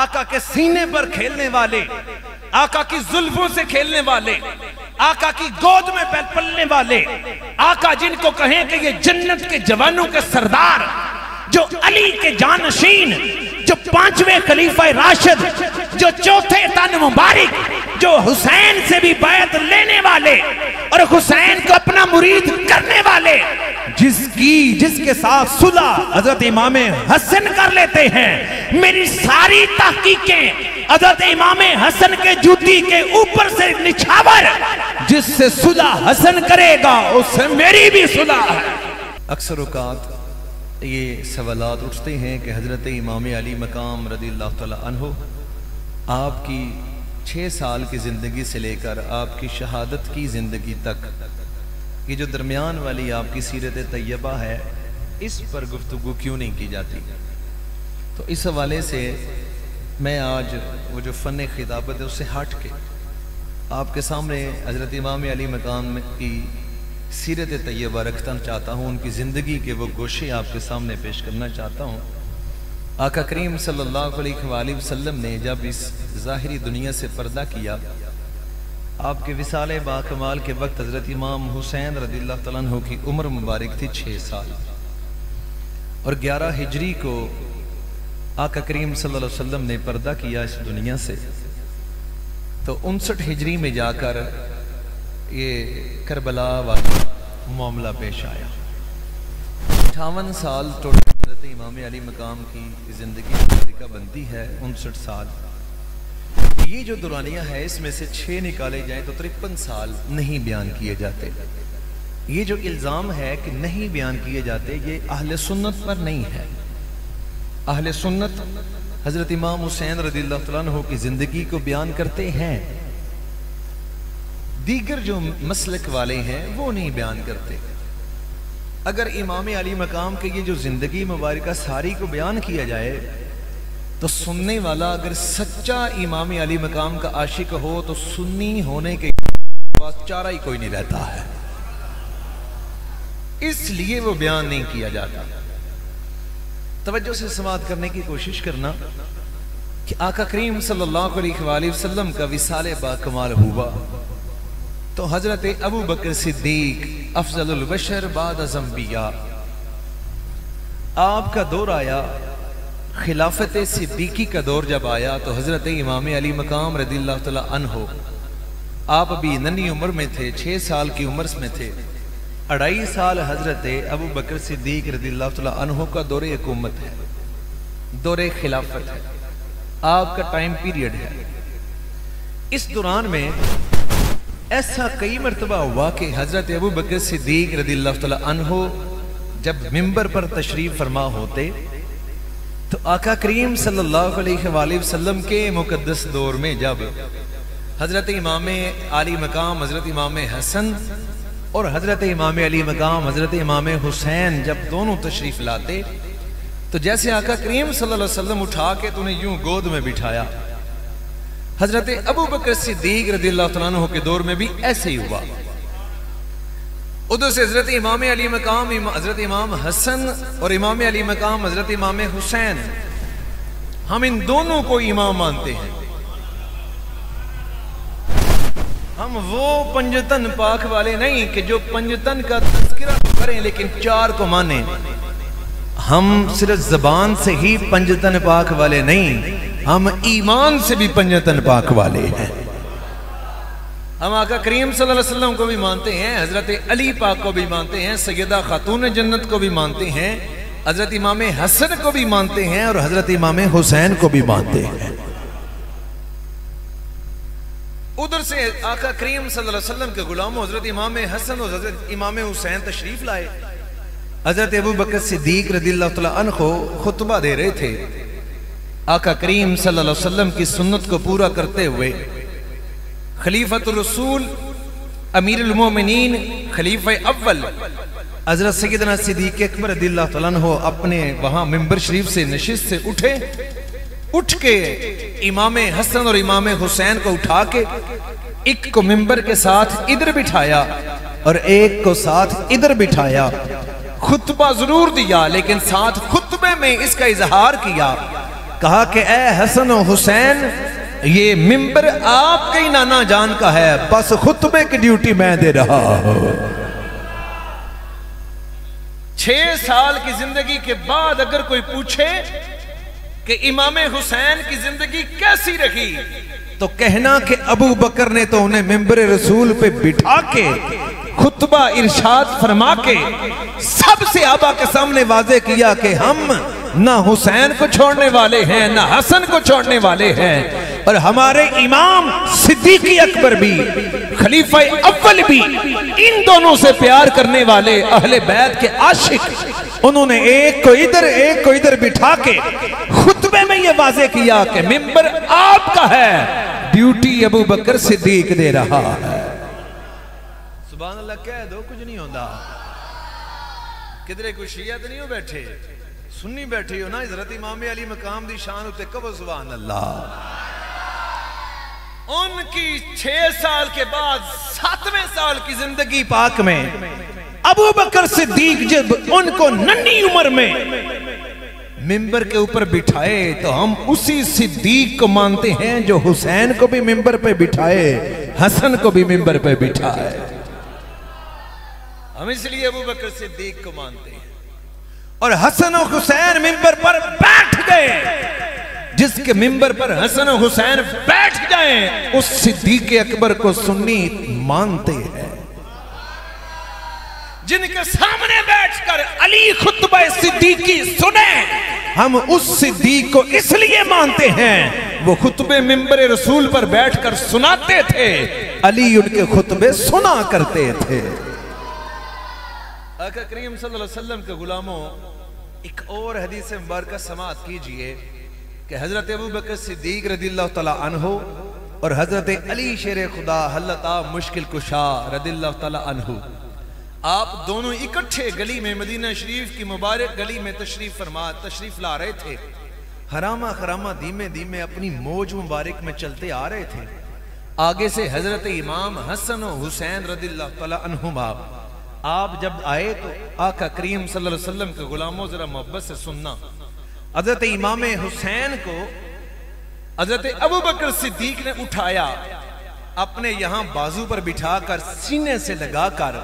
आका के सीने पर खेलने वाले, आका की जुल्फों से खेलने वाले, आका की गोद में पलने वाले, आका जिनको कहें कि ये जन्नत के जवानों के सरदार, जो अली के जानशीन, जो पांचवें खलीफा राशिद, जो चौथे तन मुबारक, जो हुसैन से भी बैत लेने वाले और हुसैन को अपना मुरीद करने वाले, जिसके साथ सुलह हजरत इमाम हसन कर लेते हैं। मेरी सारी तहकीकें हजरत इमाम हसन के जूती के ऊपर से निछावर, जिससे सुलह हसन करेगा उससे मेरी भी सुलह है। अक्सर औकात ये सवालात उठते हैं कि हजरत इमाम अली मकाम रज़ियल्लाहु तआला अन्हु आपकी 6 साल की ज़िंदगी से लेकर आपकी शहादत की ज़िंदगी तक, ये जो दरमियान वाली आपकी सीरत तैयबा है, इस पर गुफ्तगू क्यों नहीं की जाती। तो इस हवाले से मैं आज वो जो फ़न खिताबत है उससे हट के आपके सामने हजरत इमाम अली मकाम की सीरत तैयबा रखना चाहता हूँ, उनकी ज़िंदगी के वो गोशे आपके सामने पेश करना चाहता हूँ। आका करीम सल्लल्लाहु अलैहि वसल्लम ने जब इस ज़ाहिरी दुनिया से पर्दा किया, आपके विसाले बाकमाल के वक्त हज़रत इमाम हुसैन रज़ियल्लाहु तआला अन्हु की उम्र मुबारक थी 6 साल, और 11 हिजरी को आका करीम सल्लल्लाहु अलैहि वसल्लम ने पर्दा किया इस दुनिया से। तो 59 हिजरी में जाकर ये करबला वाला मामला पेश आया। 58 साल टोटल हज़रत इमाम अली मकाम की ज़िंदगी का बनती है, 59 साल। ये जो दुरानिया है इसमें से 6 निकाले जाएं तो 53 साल नहीं बयान किए जाते। ये जो इल्ज़ाम है कि नहीं बयान किए जाते, ये अहले सुन्नत पर नहीं है। अहले सुन्नत हज़रत इमाम हुसैन रज़ियल्लाहु तआला अन्हु की ज़िंदगी को बयान करते हैं, दीगर जो मसलक वाले हैं वो नहीं बयान करते। अगर इमाम अली मकाम के ये जो ज़िंदगी मुबारक सारी को बयान किया जाए तो सुनने वाला अगर सच्चा इमाम अली मकाम का आशिक हो तो सुन्नी होने के बाद चारा ही कोई नहीं रहता है, इसलिए वो बयान नहीं किया जाता। तवज्जो से समाअत करने की कोशिश करना कि आका करीम सल्लल्लाहु अलैहि वसल्लम का विसाले बाकमाल हुआ तो हजरत अबू बकर सिद्दीक अफजलुल बशर बाद अज़म्बिया आपका दौर आया। खिलाफत सिद्दीकी का दौर जब आया तो हजरत इमाम अली मकाम रज़ियल्लाहु तआला अन्हु आप अभी नन्ही उम्र में थे, 6 साल की उम्र में थे। 2.5 साल हजरत अबू बकर सिद्दीक रज़ियल्लाहु तआला अन्हु का दौरे हुकूमत है, दौरे खिलाफत है, आपका टाइम पीरियड है। इस दौरान में ऐसा कई मरतबा हुआ कि हजरत अबू बकर सिद्दीक रज़ियल्लाहु तआला अन्हु जब मिंबर पर तशरीफ फरमा होते तो आका करीम सल्लल्लाहु अलैहि वसल्लम के मुकद्दस दौर में जब हजरत इमाम अली मकाम हजरत इमाम हसन और हजरत इमाम अली मकाम हजरत इमाम हुसैन जब दोनों तशरीफ लाते तो जैसे आका करीम सल्लल्लाहु अलैहि वसल्लम उठा के तो उन्हें यूं गोद में बिठाया, हजरत अबू बकर सिद्दीक रज़ियल्लाहु तआला अन्हु के दौर में भी ऐसे ही हुआ। उधर से हजरत इमाम अली मकाम हजरत इमाम हसन और इमाम अली मकाम हजरत इमाम हुसैन, हम इन दोनों को इमाम मानते हैं। हम वो पंजतन पाक वाले नहीं कि जो पंजतन का तज़किरा करें लेकिन 4 को माने। हम सिर्फ जबान से ही पंजतन पाक वाले नहीं, हम ईमान से भी पंजतन पाक वाले हैं। हम आका करीम सल्लल्लाहु अलैहि वसल्लम को भी मानते हैं, हजरत अली पाक को भी मानते हैं, सैयदा खातून जन्नत को भी मानते हैं, हजरत इमाम हसन को भी मानते हैं और हजरत इमाम हुसैन को भी मानते हैं। उधर से आका करीम सल्लल्लाहु अलैहि वसल्लम के गुलामों हजरत इमाम हसन और हजरत इमाम हुसैन तशरीफ लाए। हजरत अबू बकर सिद्दीक रज़ियल्लाहु तआला अन्हु खुतबा दे रहे थे। आका करीम सल्लल्लाहु अलैहि वसल्लम की सुन्नत को पूरा करते हुए खलीफतुर रसूल अमीरुल मोमिनीन खलीफा अव्वल हजरत सैयदना सिद्दीक अकबर रज़ियल्लाहु तआला अन्हु अपने वहां मिंबर शरीफ से नशिस्त से उठे, उठ के इमाम हसन और इमाम हुसैन को उठा के एक को मिंबर के साथ इधर बिठाया और एक को साथ इधर बिठाया। खुतबा जरूर दिया लेकिन साथ खुतबे में इसका इजहार किया, कहा कि ए हसन और हुसैन, ये मिंबर आपके ही नाना जान का है, बस खुतबे की ड्यूटी मैं दे रहा हूं। 6 साल की जिंदगी के बाद अगर कोई पूछे कि इमाम हुसैन की जिंदगी कैसी रही, तो कहना कि अबू बकर ने तो उन्हें मिंबर रसूल पे बिठा के खुतबा इरशाद फरमा के सबसे आबा के सामने वाजे किया कि हम ना हुसैन को छोड़ने वाले हैं, ना हसन को छोड़ने वाले हैं, और हमारे इमाम सिद्दीक अकबर भी, खलीफा अव्वल भी, इन दोनों से प्यार करने वाले अहले बैत के आशिक, उन्होंने एक को इधर एक को इधर बिठा के खुतबे में ये वाजे किया कि मिंबर आपका है, ड्यूटी अबू बकर सिद्दीक दे रहा है। सुभान अल्लाह कह दो, कुछ नहीं होता। किधरे कोई शिया तो नहीं हो बैठे, सुन्नी बैठे हो ना, हज़रत इमाम अली मकाम दी शान उते कहो सुभान अल्लाह। उनकी 6 साल के बाद 7वें साल की जिंदगी पाक में अबू बकर सिद्दीक जब उनको नन्ही उम्र में मिंबर के ऊपर बिठाए, तो हम उसी सिद्दीक को मानते हैं जो हुसैन को भी मिंबर पे बिठाए, हसन को भी मिंबर पे बिठाए। हम इसलिए अबू बकर सिद्दीक को मानते हैं। और हसन और हुसैन मिंबर पर बैठ गए। जिसके मिंबर पर हसन और हुसैन बैठ जाएं, उस सिद्दीक अकबर को सुन्नी मानते हैं। जिनके सामने बैठकर अली खुतबा सिद्दीकी सुने, हम उस सिद्दीक को इसलिए मानते हैं, वो खुतबे मिंबर रसूल पर बैठकर सुनाते थे, अली उनके खुतबे सुना करते थे। आका करीम सल्लल्लाहु अलैहि वसल्लम के गुलामों, एक और हदीस मुबारक समाअत कीजिए कि हजरत अबू बकर सिद्दीक रदिल्लाहु तआला अन्हु और हजरत अली शेर खुदा हल्लता मुश्किल कुशा रदिल्लाहु तआला अन्हु, आप दोनों इकट्ठे गली में, मदीना शरीफ की मुबारक गली में तशरीफ ला रहे थे। हरामा खरामा धीमे धीमे अपनी मौज मुबारक में चलते आ रहे थे। आगे से हजरत इमाम हसन और हुसैन रदिल्लाहु तआला अन्हुमा आप जब आए, तो आका करीम सल्लल्लाहु अलैहि वसल्लम के गुलामों जरा मोहब्बत से सुनना। हजरत इमाम हुसैन को हजरत अबू बकर सिद्दीक ने उठाया, अपने यहां बाजू पर बिठाकर सीने से लगाकर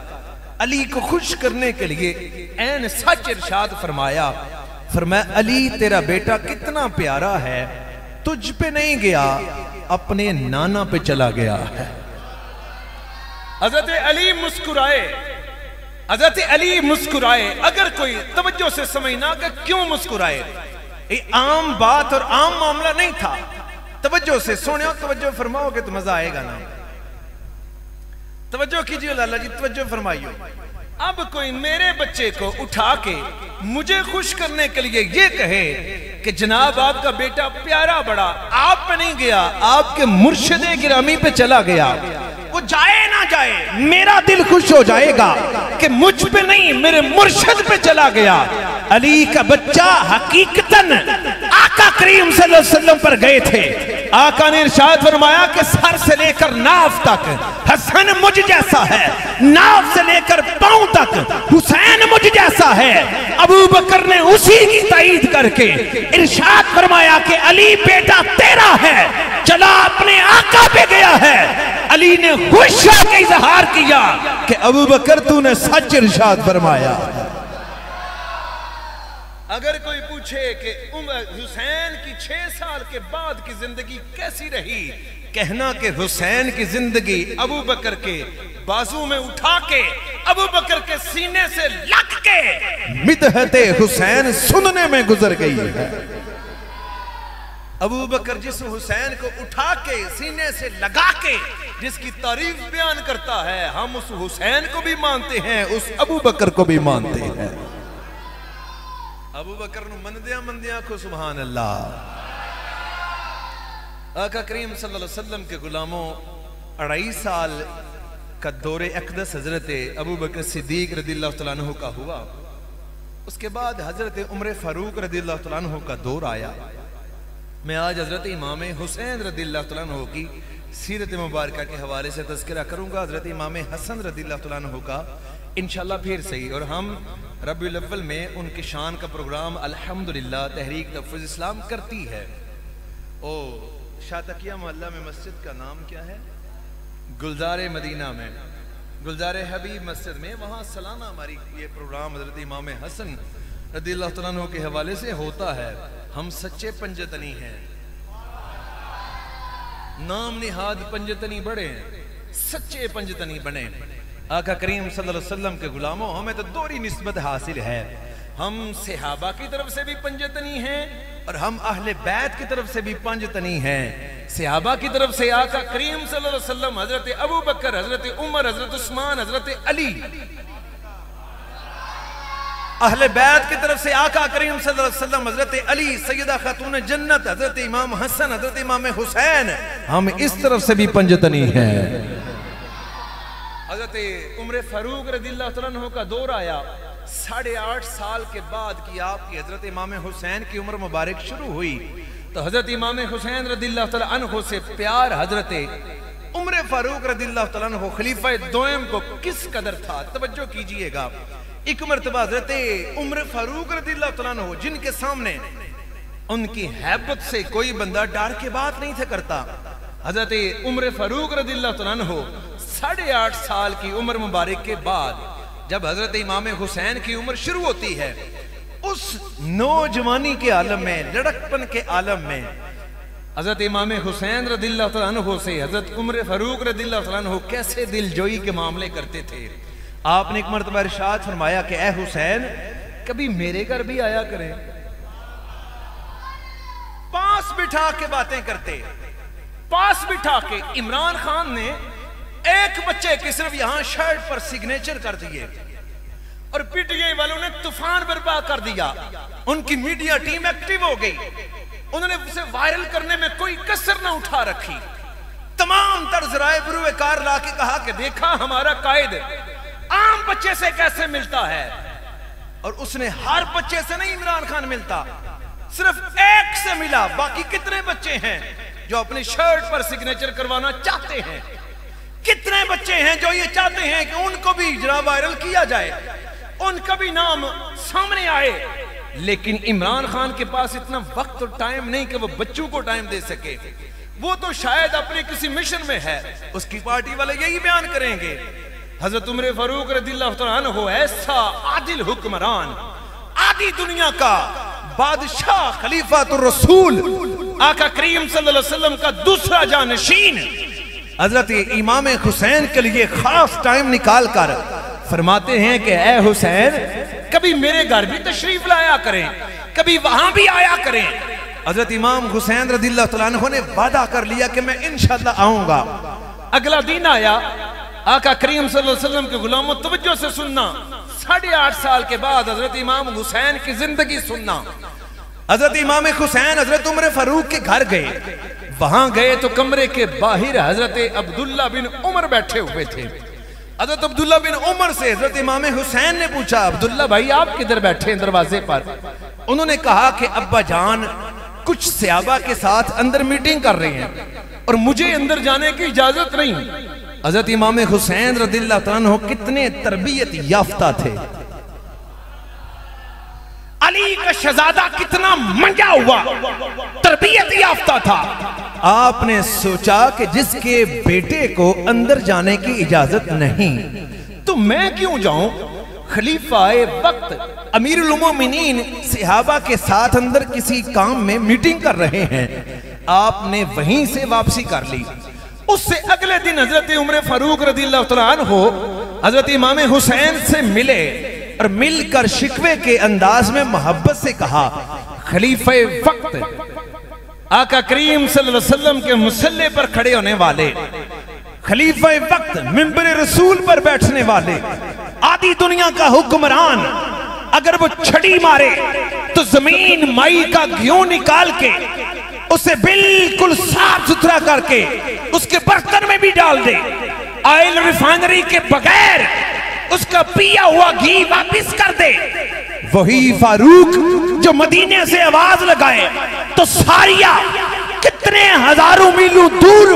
अली को खुश करने के लिए ऐन सच इरशाद फरमाया, अली तेरा बेटा कितना प्यारा है, तुझ पे नहीं गया, अपने नाना पे चला गया है। हजरत अली मुस्कुराए, हजरत अली मुस्कुराए। अगर कोई तवज्जो से समझना कि क्यों मुस्कुराए, ये आम बात और आम मामला नहीं था। तवज्जो से सुनो, तवज्जो फरमाओगे तो मजा आएगा ना। तवज्जो कीजिए लाला जी, तवज्जो फरमाइयो। अब कोई मेरे बच्चे को उठा के मुझे खुश करने के लिए ये कहे कि जनाब आपका बेटा प्यारा बड़ा, आप पे नहीं गया, आपके मुर्शिदे गिरामी पे चला गया, वो जाए ना जाए मेरा दिल खुश हो जाएगा कि मुझ पे नहीं मेरे मुर्शिद पे चला गया। अली का बच्चा हकीकतन आका करीम सल्लल्लाहु अलैहि वसल्लम पर गए थे। आका ने इरशाद फरमाया कि सर से लेकर नाफ तक हसन मुझ जैसा है, नाफ से लेकर पांव तक हुसैन मुझ जैसा है। अबू बकर ने उसी की ताईद करके इरशाद फरमाया कि अली बेटा तेरा है, चला अपने आका पे गया है। अली ने खुश होकर इजहार किया कि अबू बकर तूने सच इरशाद फरमाया। अगर कोई पूछे कि हुसैन की 6 साल के बाद की जिंदगी कैसी रही, कहना कि हुसैन की जिंदगी अबू बकर के बाजू में उठा के, अबू बकर के सीने से लग के मिदहते हुसैन सुनने में गुजर गई है। अबू बकर जिस हुसैन को उठा के सीने से लगा के जिसकी तारीफ बयान करता है, हम उस हुसैन को भी मानते हैं, उस अबू बकर को भी मानते हैं। अबू बकर नु मनदिया मनदिया को सुभान अल्लाह। आका करीम सल्लल्लाहु अलैहि वसल्लम के गुलामों, 2.5 साल का दौरे अक़दस हजरत अबू बकर सिद्दीक रदिल्लाहु तआला अन्हु का हुआ। उसके बाद हजरत उमर फारूक रदिल्लाहु तआला अन्हु का दौर आया। मैं आज हजरत इमाम हुसैन रदिल्लाहु तआला अन्हु की सीरत मुबारक के हवाले से तज़किरा करूंगा। हजरत इमाम हसन रदिल्लाहु तआला अन्हु का इंशाल्लाह फिर सही। और हम रबीउल अव्वल में उनके शान का प्रोग्राम अल्हम्दुलिल्लाह तहरीक तहफ़्फ़ुज़ इस्लाम करती है। ओ शातकिया मोहल्ला में मस्जिद का नाम क्या है? गुलजार मदीना में, गुलजार हबीब मस्जिद में, वहाँ सालाना हमारी ये प्रोग्राम हज़रत इमाम हसन रज़ियल्लाहु तआला अन्हु के हवाले से होता है। हम सच्चे पंजतनी हैं, नाम निहाद पंजतनी बड़े हैं, सच्चे पंजतनी बने। आका करीम सल्लल्लाहु अलैहि वसल्लम के गुलामों, हमें तो दोहरी निस्बत हासिल है। हम सहाबा की तरफ से भी पंजतनी हैं और हम अहले बैत की तरफ से भी पंजतनी हैं। सहाबा की तरफ से आका करीम सल्लल्लाहु अलैहि वसल्लम, हजरत अबू बकर, हजरत उमर, हजरत उस्मान, हजरत अली। अहले बैत की तरफ से आका करीम सल्लल्लाहु अलैहि वसल्लम, हजरत अली सैयदा खातून जन्नत, हजरत इमाम हसन, हजरत इमाम हुसैन। हम इस तरफ से भी पंजतनी हैं। हजरत उमर फारूक रज़ियल्लाहु तआला अन्हु का दौर आया 8.5 साल के बाद की आपकी हजरत इमाम हुसैन की उम्र मुबारक शुरू हुई। तो हजरत इमाम हुसैन रज़ियल्लाहु तआला अन्हु से प्यार हजरत उमर फारूक रज़ियल्लाहु तआला अन्हु खलीफा दोयम को किस कदर था, तवज्जो कीजिएगा। एक मर्तबा हजरत उमर फारूक रज़ियल्लाहु तआला अन्हु, जिनके सामने उनकी हैबत से कोई बंदा डर के बात नहीं था करता, हजरत उमर फारूक रज़ियल्लाहु तआला अन्हु 8.5 साल की उम्र मुबारक के बाद जब हजरत इमाम हुसैन की उम्र शुरू होती है, उस नौजवानी के आलम में, लड़कपन के आलम में हजरत इमाम हुसैन रज़ियल्लाहु तआला अन्हु से हजरत उमर फारूक रज़ियल्लाहु तआला अन्हु कैसे दिलजोई के मामले करते थे। आपने एक मर्तबा इरशाद फरमाया कि ए हुसैन, कभी मेरे घर भी आया करें। पास बिठा के बातें करते, पास बिठा के। इमरान खान ने एक बच्चे की सिर्फ यहां शर्ट पर सिग्नेचर कर दिए और पीटीआई वालों ने तूफान बर्पा कर दिया। उनकी मीडिया टीम एक्टिव हो गई, उन्होंने उसे वायरल करने में कोई कसर ना उठा रखी। तमाम तर्ज राय बुरुए कार ला के कहा कि देखा हमारा कायद आम बच्चे से कैसे मिलता है। और उसने हर बच्चे से नहीं इमरान खान मिलता, सिर्फ एक से मिला। बाकी कितने बच्चे हैं जो अपनी शर्ट पर सिग्नेचर करवाना चाहते हैं? कितने बच्चे हैं जो ये चाहते हैं कि उनको भी जरा वायरल किया जाए, उनका भी नाम सामने आए। लेकिन इमरान खान के पास इतना वक्त और टाइम नहीं कि वो बच्चों को टाइम दे सके। वो तो शायद अपने किसी मिशन में है, उसकी पार्टी वाले यही बयान करेंगे। हजरत उमर फारूक रज़ियल्लाहु तआला अन्हु ऐसा आदिल हुक्मरान, आदि दुनिया का बादशाह, खलीफातुर रसूल, आका करीम सल्लल्लाहु अलैहि वसल्लम का दूसरा जानशीन, हजरत इमाम हुसैन के लिए खास टाइम निकाल कर फरमाते हैं कि ए हुसैन, कभी मेरे घर भी तशरीफ लाया करें, कभी वहां भी आया करें। हजरत इमाम हुसैन रज़ियल्लाहु तआला अन्हु ने वादा कर लिया कि मैं इंशाअल्लाह आऊंगा। अगला दिन आया, आका करीम सल्लल्लाहु अलैहि वसल्लम के गुलामों तवज्जो से सुनना, 8.5 साल के बाद हजरत इमाम हुसैन की जिंदगी सुनना। हजरत इमाम हुसैन हजरत उमर फारूक के घर गए। वहां गए तो कमरे के बाहर हजरत अब्दुल्ला बिन उमर बैठे हुए थे। हजरत अब्दुल्ला बिन उमर से हजरत इमाम हुसैन ने पूछा, अब्दुल्ला भाई आप किधर बैठे हैं दरवाजे पर? उन्होंने कहा कि अब्बा जान कुछ सहाबा के साथ अंदर मीटिंग कर रहे हैं और मुझे अंदर जाने की इजाजत नहीं। हजरत इमाम हुसैन रज़ियल्लाहु तआला अन्हु कितने तरबियत याफ्ता थे। अली का शहजादा कितना मंजा हुआ, तरबियत याफ्ता था। आपने सोचा कि जिसके बेटे को अंदर जाने की इजाजत नहीं तो मैं क्यों जाऊं? खलीफाए वक्त अमीरुल मोमिनीन सहाबा के साथ अंदर किसी काम में मीटिंग कर रहे हैं, आपने वहीं से वापसी कर ली। उससे अगले दिन हजरत उमर फारूक रज़ियल्लाहु तआला अन्हु हजरत इमाम हुसैन से मिले और मिलकर शिकवे के अंदाज में मोहब्बत से कहा, खलीफे वक्त आका करीम सल्लल्लाहु अलैहि वसल्लम के मुसल्ले पर खड़े होने वाले, खलीफे वक्त मिंबर रसूल पर बैठने वाले, आदि दुनिया का हुक्मरान, अगर वो छड़ी मारे तो जमीन माई का घी निकाल के उसे बिल्कुल साफ सुथरा करके उसके बर्तन में भी डाल दे, ऑयल रिफाइनरी के बगैर उसका पिया हुआ घी वापस कर दे, वही फारूक जो मदीने से आवाज लगाए तो सारिया कितने हजारों मीलों दूर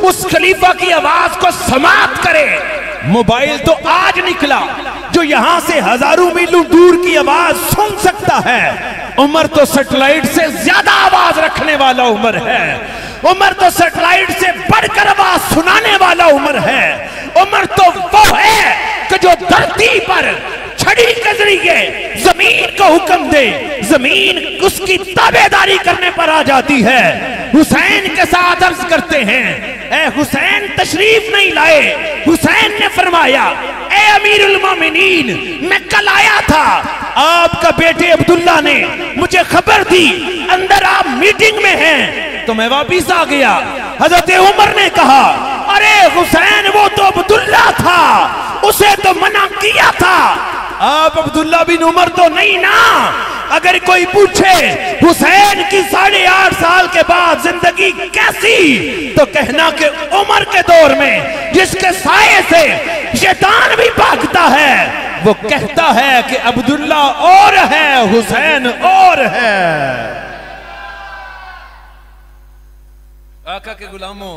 उस खलीफा की आवाज को समाप्त करे। मोबाइल तो आज निकला, जो यहां से हजारों मीलों दूर की आवाज सुन सकता है, उमर तो सैटेलाइट से ज्यादा आवाज रखने वाला उमर है। उमर तो सैटेलाइट से बढ़कर आवाज सुनाने वाला उमर है। उमर तो वो है कि जो धरती पर छड़ी के जरिए जमीन को हुक्म दे, जमीन उसकी ताबेदारी करने पर आ जाती है। हुसैन के साथ अर्ज करते हैं, ए हुसैन तशरीफ नहीं लाए। हुसैन ने फरमाया, ए अमीरुल मोमिनीन, मैं कल आया था, आपका बेटे अब्दुल्ला ने मुझे खबर दी अंदर आप मीटिंग में हैं, तो मैं वापिस आ गया। हजरत उमर ने कहा, अरे हुसैन वो तो अब्दुल्ला था, उसे तो मना किया था, आप अब्दुल्ला बिन उमर तो नहीं ना। अगर कोई पूछे हुसैन की 8.5 साल के बाद जिंदगी कैसी, तो कहना कि उमर के दौर में जिसके साये से शैतान भी भागता है, वो कहता है कि अब्दुल्ला और है, हुसैन और है। आका के गुलामों,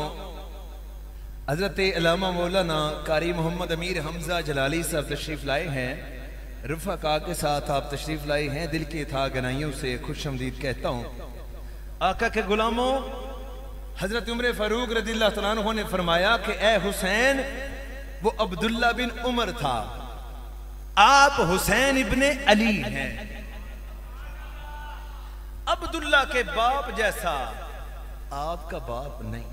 हजरत अल्लामा मौलाना कारी मोहम्मद अमीर हमजा जलाली साहब तशरीफ लाए हैं। रफ़क़ा के साथ आप तशरीफ लाए हैं। दिल की था गनाइयों से खुशआमदीद कहता हूँ। आका के गुलामों, हजरत उमर फारूक रज़ियल्लाहु तआला अन्हु ने फरमाया कि ए हुसैन, वो अब्दुल्ला बिन उमर था, आप हुसैन इब्ने अली हैं। अब्दुल्ला के बाप जैसा आपका बाप नहीं।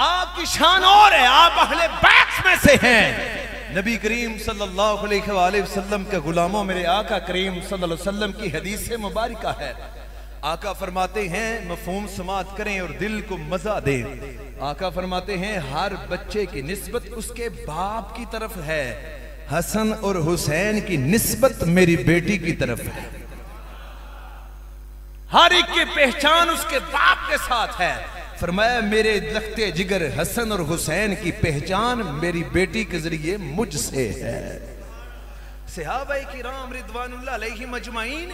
आपकी शान और है, आप अहले बैत में से हैं। नबी करीम सल्लल्लाहु अलैहि वसल्लम के गुलामों, मेरे आका करीम सल्लल्लाहु अलैहि वसल्लम की हदीस मुबारका है। आका फरमाते हैं, मफहूम समात करें और दिल को मजा दें। आका फरमाते हैं, हर बच्चे की निस्बत उसके बाप की तरफ है। हसन और हुसैन की निस्बत मेरी बेटी की तरफ है। हर एक की पहचान उसके बाप के साथ है। फरमाया, मेरे लखते जिगर हसन और हुसैन की पहचान मेरी बेटी के जरिए मुझसे है। सहाबाए किराम रिदवानुल्लाह अलैहिम अजमाइन,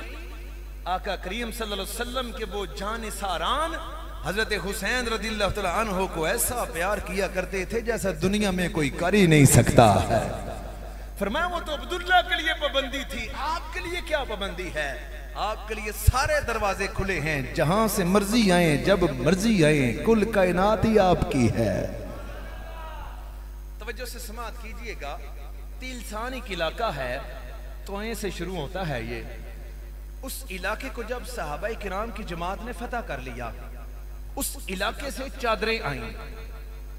आका करीम सल्लल्लाहु अलैहि वसल्लम के वो जानिसारान हजरत हुसैन रज़ियल्लाहु तआला अन्हु को ऐसा प्यार किया करते थे जैसा दुनिया में कोई कर ही नहीं सकता है। फरमाया, वो तो अब्दुल्ला के लिए पाबंदी थी, आपके लिए क्या पाबंदी है? आपके लिए सारे दरवाजे खुले हैं, जहां से मर्जी आए, जब मर्जी आए, कुल कायनात ही आपकी है। तवज्जो से समात कीजिएगा। तिलसान एक इलाका है, तोए से शुरू होता है ये। उस इलाके को जब सहाबाए किराम की जमात ने फतह कर लिया, उस इलाके से चादरें आई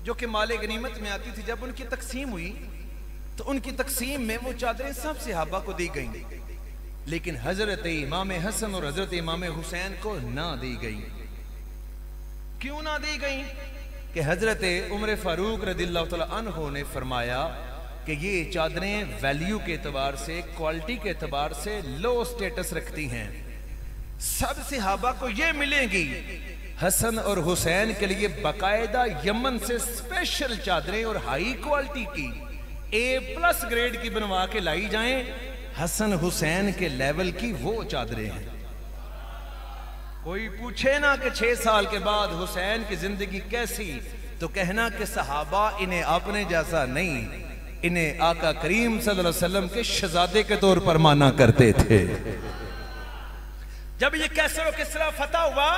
जो कि माले गनीमत में आती थी। जब उनकी तकसीम हुई तो उनकी तकसीम में वो चादरें सब सहाबा को दी गईं, लेकिन हजरत इमाम हसन और हजरत इमाम हुसैन को ना दी गई। क्यों ना दी गई? कि हजरत उमर फारूक रज़ियल्लाहु तआला अन्हु ने फरमाया कि ये चादरें वैल्यू के एतबार से, क्वालिटी के एतबार से लो स्टेटस रखती हैं। सब सहाबा को ये मिलेंगी। हसन और हुसैन के लिए बाकायदा यमन से स्पेशल चादरें और हाई क्वालिटी की A+ ग्रेड की बनवा के लाई जाएं। हसन हुसैन के लेवल की वो चादरें हैं। कोई पूछे ना कि 6 साल के बाद हुसैन की जिंदगी कैसी, तो कहना कि सहाबा इन्हें अपने जैसा नहीं, इन्हें आका करीम सल्लल्लाहु अलैहि वसल्लम के शहजादे के तौर पर माना करते थे। जब ये कैसर और किसरा फतह हुआ,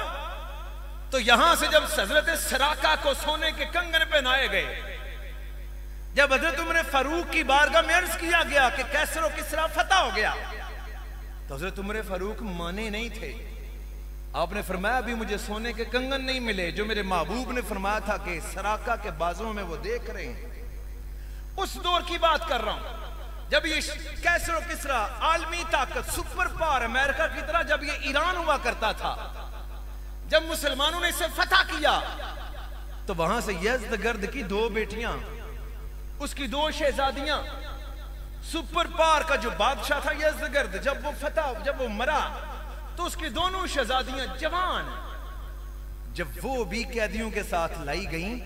तो यहां से जब हजरत सराका को सोने के कंगन पहनाए गए, जब हजरत उमर फारूक की बारगाह में अर्ज किया गया कि कैसर और किसरा फतह हो गया, तो हजरत उमर फारूक माने नहीं थे। आपने फरमाया, अभी मुझे सोने के कंगन नहीं मिले जो मेरे महबूब ने फरमाया था कि सराका के बाजुओं में वो देख रहे हैं। उस दौर की बात कर रहा हूं जब ये कैसर और किसरा आलमी ताकत, सुपर पावर अमेरिका की तरह जब ये ईरान हुआ करता था, जब मुसलमानों ने इसे फतह किया, तो वहां से यज़्दगर्द की 2 बेटियां, उसकी 2 शहजादियां, सुपर पावर का जो बादशाह था यज़्दगर्द, जब वो मरा तो उसकी दोनों शहजादियां जवान, जब वो भी कैदियों के साथ लाई गईं,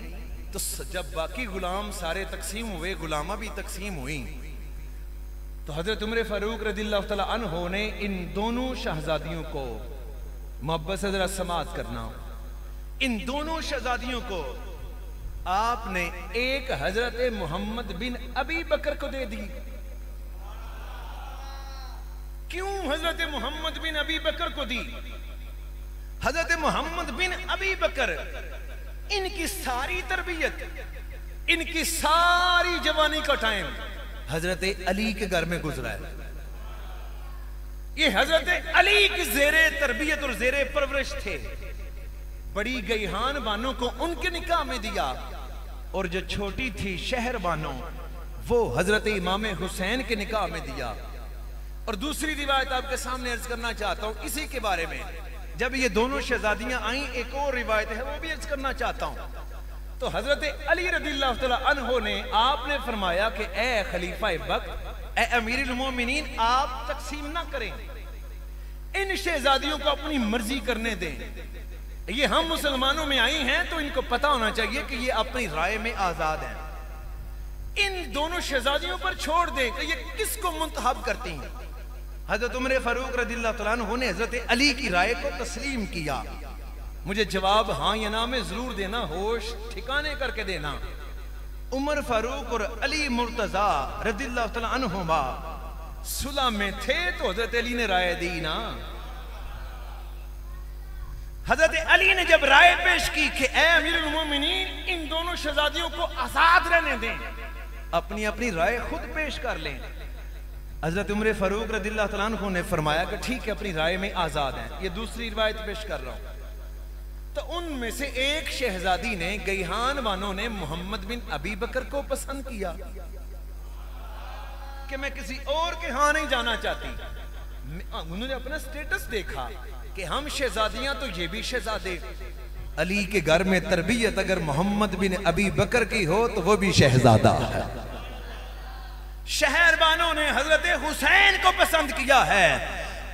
तो जब बाकी गुलाम सारे तकसीम हुए, गुलामा भी तकसीम हुई, तो हजरत उमर फारूक रज़ियल्लाहु तआला अन्हु ने इन दोनों शहजादियों को, मोहब्बत से जरा समात करना, इन दोनों शहजादियों को आपने एक हजरत मोहम्मद बिन अबी बकर को दे दी। क्यों हजरत मोहम्मद बिन अबी बकर को दी? हजरत मोहम्मद बिन अबी बकर, इनकी सारी तरबियत, इनकी सारी जवानी का टाइम हजरत अली के घर में गुजरा है। ये हजरत अली की जेरे तरबियत और जेरे परवरिश थे। बड़ी गईहान बानों को उनके निकाह में दिया और जो छोटी थी शहर बानों वो हजरत इमाम हुसैन के निकाह में दिया। और दूसरी रिवायत आपके सामने अर्ज करना चाहता हूं इसी के बारे में। जब ये दोनों शहजादियां आई, एक और रिवायत है वो भी अर्ज करना चाहता हूं। तो हजरत अली रज़ियल्लाहु तआला अन्हु ने, आपने फरमाया कि ए खलीफा वक्त, ए अमीरुल मोमिनीन, आप तकसीम ना करें, इन शहजादियों को अपनी मर्जी करने दें। ये हम मुसलमानों में आई हैं तो इनको पता होना चाहिए कि ये अपनी राय में आजाद हैं। इन दोनों शहजादियों पर छोड़ दें कि ये किसको मुंतखब करती हैं। हजरत उमर फारूक रज़ियल्लाहु तआला अन्हु ने हजरत अली की राय को तस्लीम किया। मुझे जवाब हाँ या ना में जरूर देना, होश ठिकाने करके देना। उमर फारूक और अली मुर्तजा रज़ियल्लाहु तआला अन्हुमा सुलह में थे तो हजरत अली ने राय दी ना। हजरत अली ने जब राय पेश की कि ए अमीरुल मोमिनीन, इन दोनों शहजादियों को आजाद रहने दें, अपनी अपनी राय खुद पेश कर लें। हजरत उमर फारूक रज़ियल्लाहु तआला अन्हु ने फरमाया कि ठीक है, अपनी राय में आजाद हैं। ये दूसरी रिवायत पेश कर रहा हूं। तो उनमें से एक शहजादी ने, गईहान वालों ने मोहम्मद बिन अबी बकर को पसंद किया कि मैं किसी और के यहां नहीं जाना चाहती। उन्होंने अपना स्टेटस देखा कि हम शहजादियां तो ये भी शहजादे। अली के घर में तरबियत अगर मोहम्मद बिन अबी बकर की हो तो वो भी शहजादा है। शहरबानों ने हजरत हुसैन को पसंद किया है।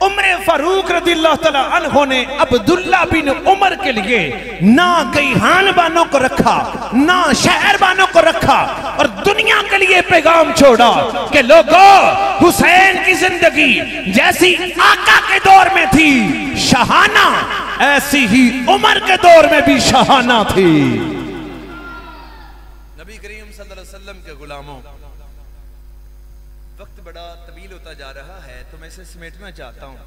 उमर फारूक रज़ियल्लाहु तआला अन्हु ने अब्दुल्ला बिन उमर के लिए ना गईहान बानों को रखा, ना शहर बानों को रखा, और दुनिया के लिए पैगाम छोड़ा कि लोगों, हुसैन की जिंदगी जैसी आका के दौर में थी शहाना, ऐसी ही उमर के दौर में भी शहाना थी। नबी करीम सल्लल्लाहु अलैहि वसल्लम के गुलामों, वक्त बड़ा तवील होता जा रहा है तो मैं इसे समेटना चाहता हूँ।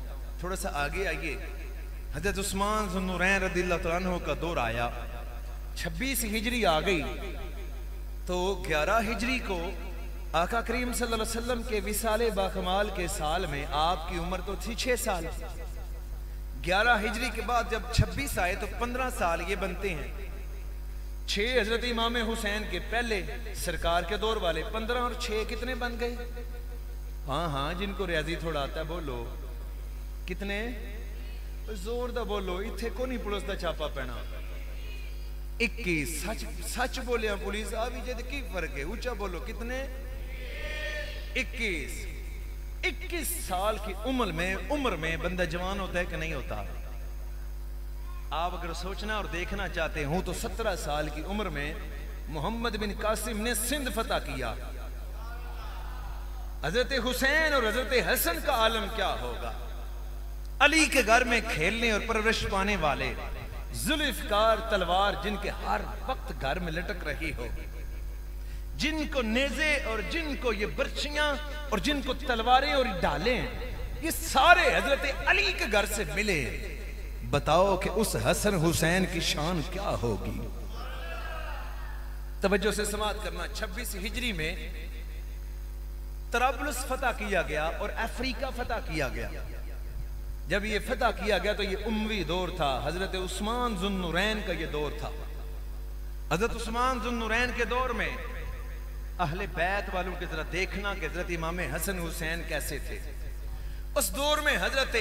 थोड़ा सा आगे आइए। हजरत उस्मान ज़ुन्नुरैन रज़ियल्लाहु तआला अन्हु का दौर आया। 26 हिजरी आ गई तो 11 हिजरी को आका करीम सल्लल्लाहु अलैहि वसल्लम के विसाले बाकमाल के साल में आपकी उम्र तो थी 6 साल। 11 हिजरी के बाद जब 26 आए तो 15 साल ये बनते हैं। 6 हजरत इमाम हुसैन के पहले सरकार के दौर वाले, 15 और 6 कितने बन गए? हाँ हाँ, जिनको रियाजी थोड़ा आता है बोलो कितने, जोर दा बोलो, इथे को नहीं पुलिस का छापा पैना। 21। सच सच बोलिया पुलिस आ भी जद की फर्क है, ऊंचा बोलो कितने? 21। 21 साल की उम्र में बंदा जवान होता है कि नहीं होता? आप अगर सोचना और देखना चाहते हो तो 17 साल की उम्र में मोहम्मद बिन कासिम ने सिंध फतह किया। हजरत हुसैन और हजरत हसन का आलम क्या होगा? अली के घर में खेलने और परवरिश पाने वाले जुल्फकार तलवार जिनके हर वक्त घर में लटक रही हो, जिनको नेज़े और जिनको ये बर्छियां और जिनको तलवारें और ढालें, ये सारे हजरत अली के घर से मिले। बताओ कि उस हसन हुसैन की शान क्या होगी? तवज्जो से समाअत करना। 26 हिजरी में तराबुलस फतह किया गया और अफ्रीका फतह किया गया। जब ये फतह किया गया तो ये उम्वी दौर था, हजरत उस्मान ज़ुन्नुरैन का ये दौर था। हजरत उस्मान ज़ुन्नुरैन के दौर में अहले बैत वालों की तरह देखना कि हजरत इमाम हसन हुसैन कैसे थे। उस दौर में हजरत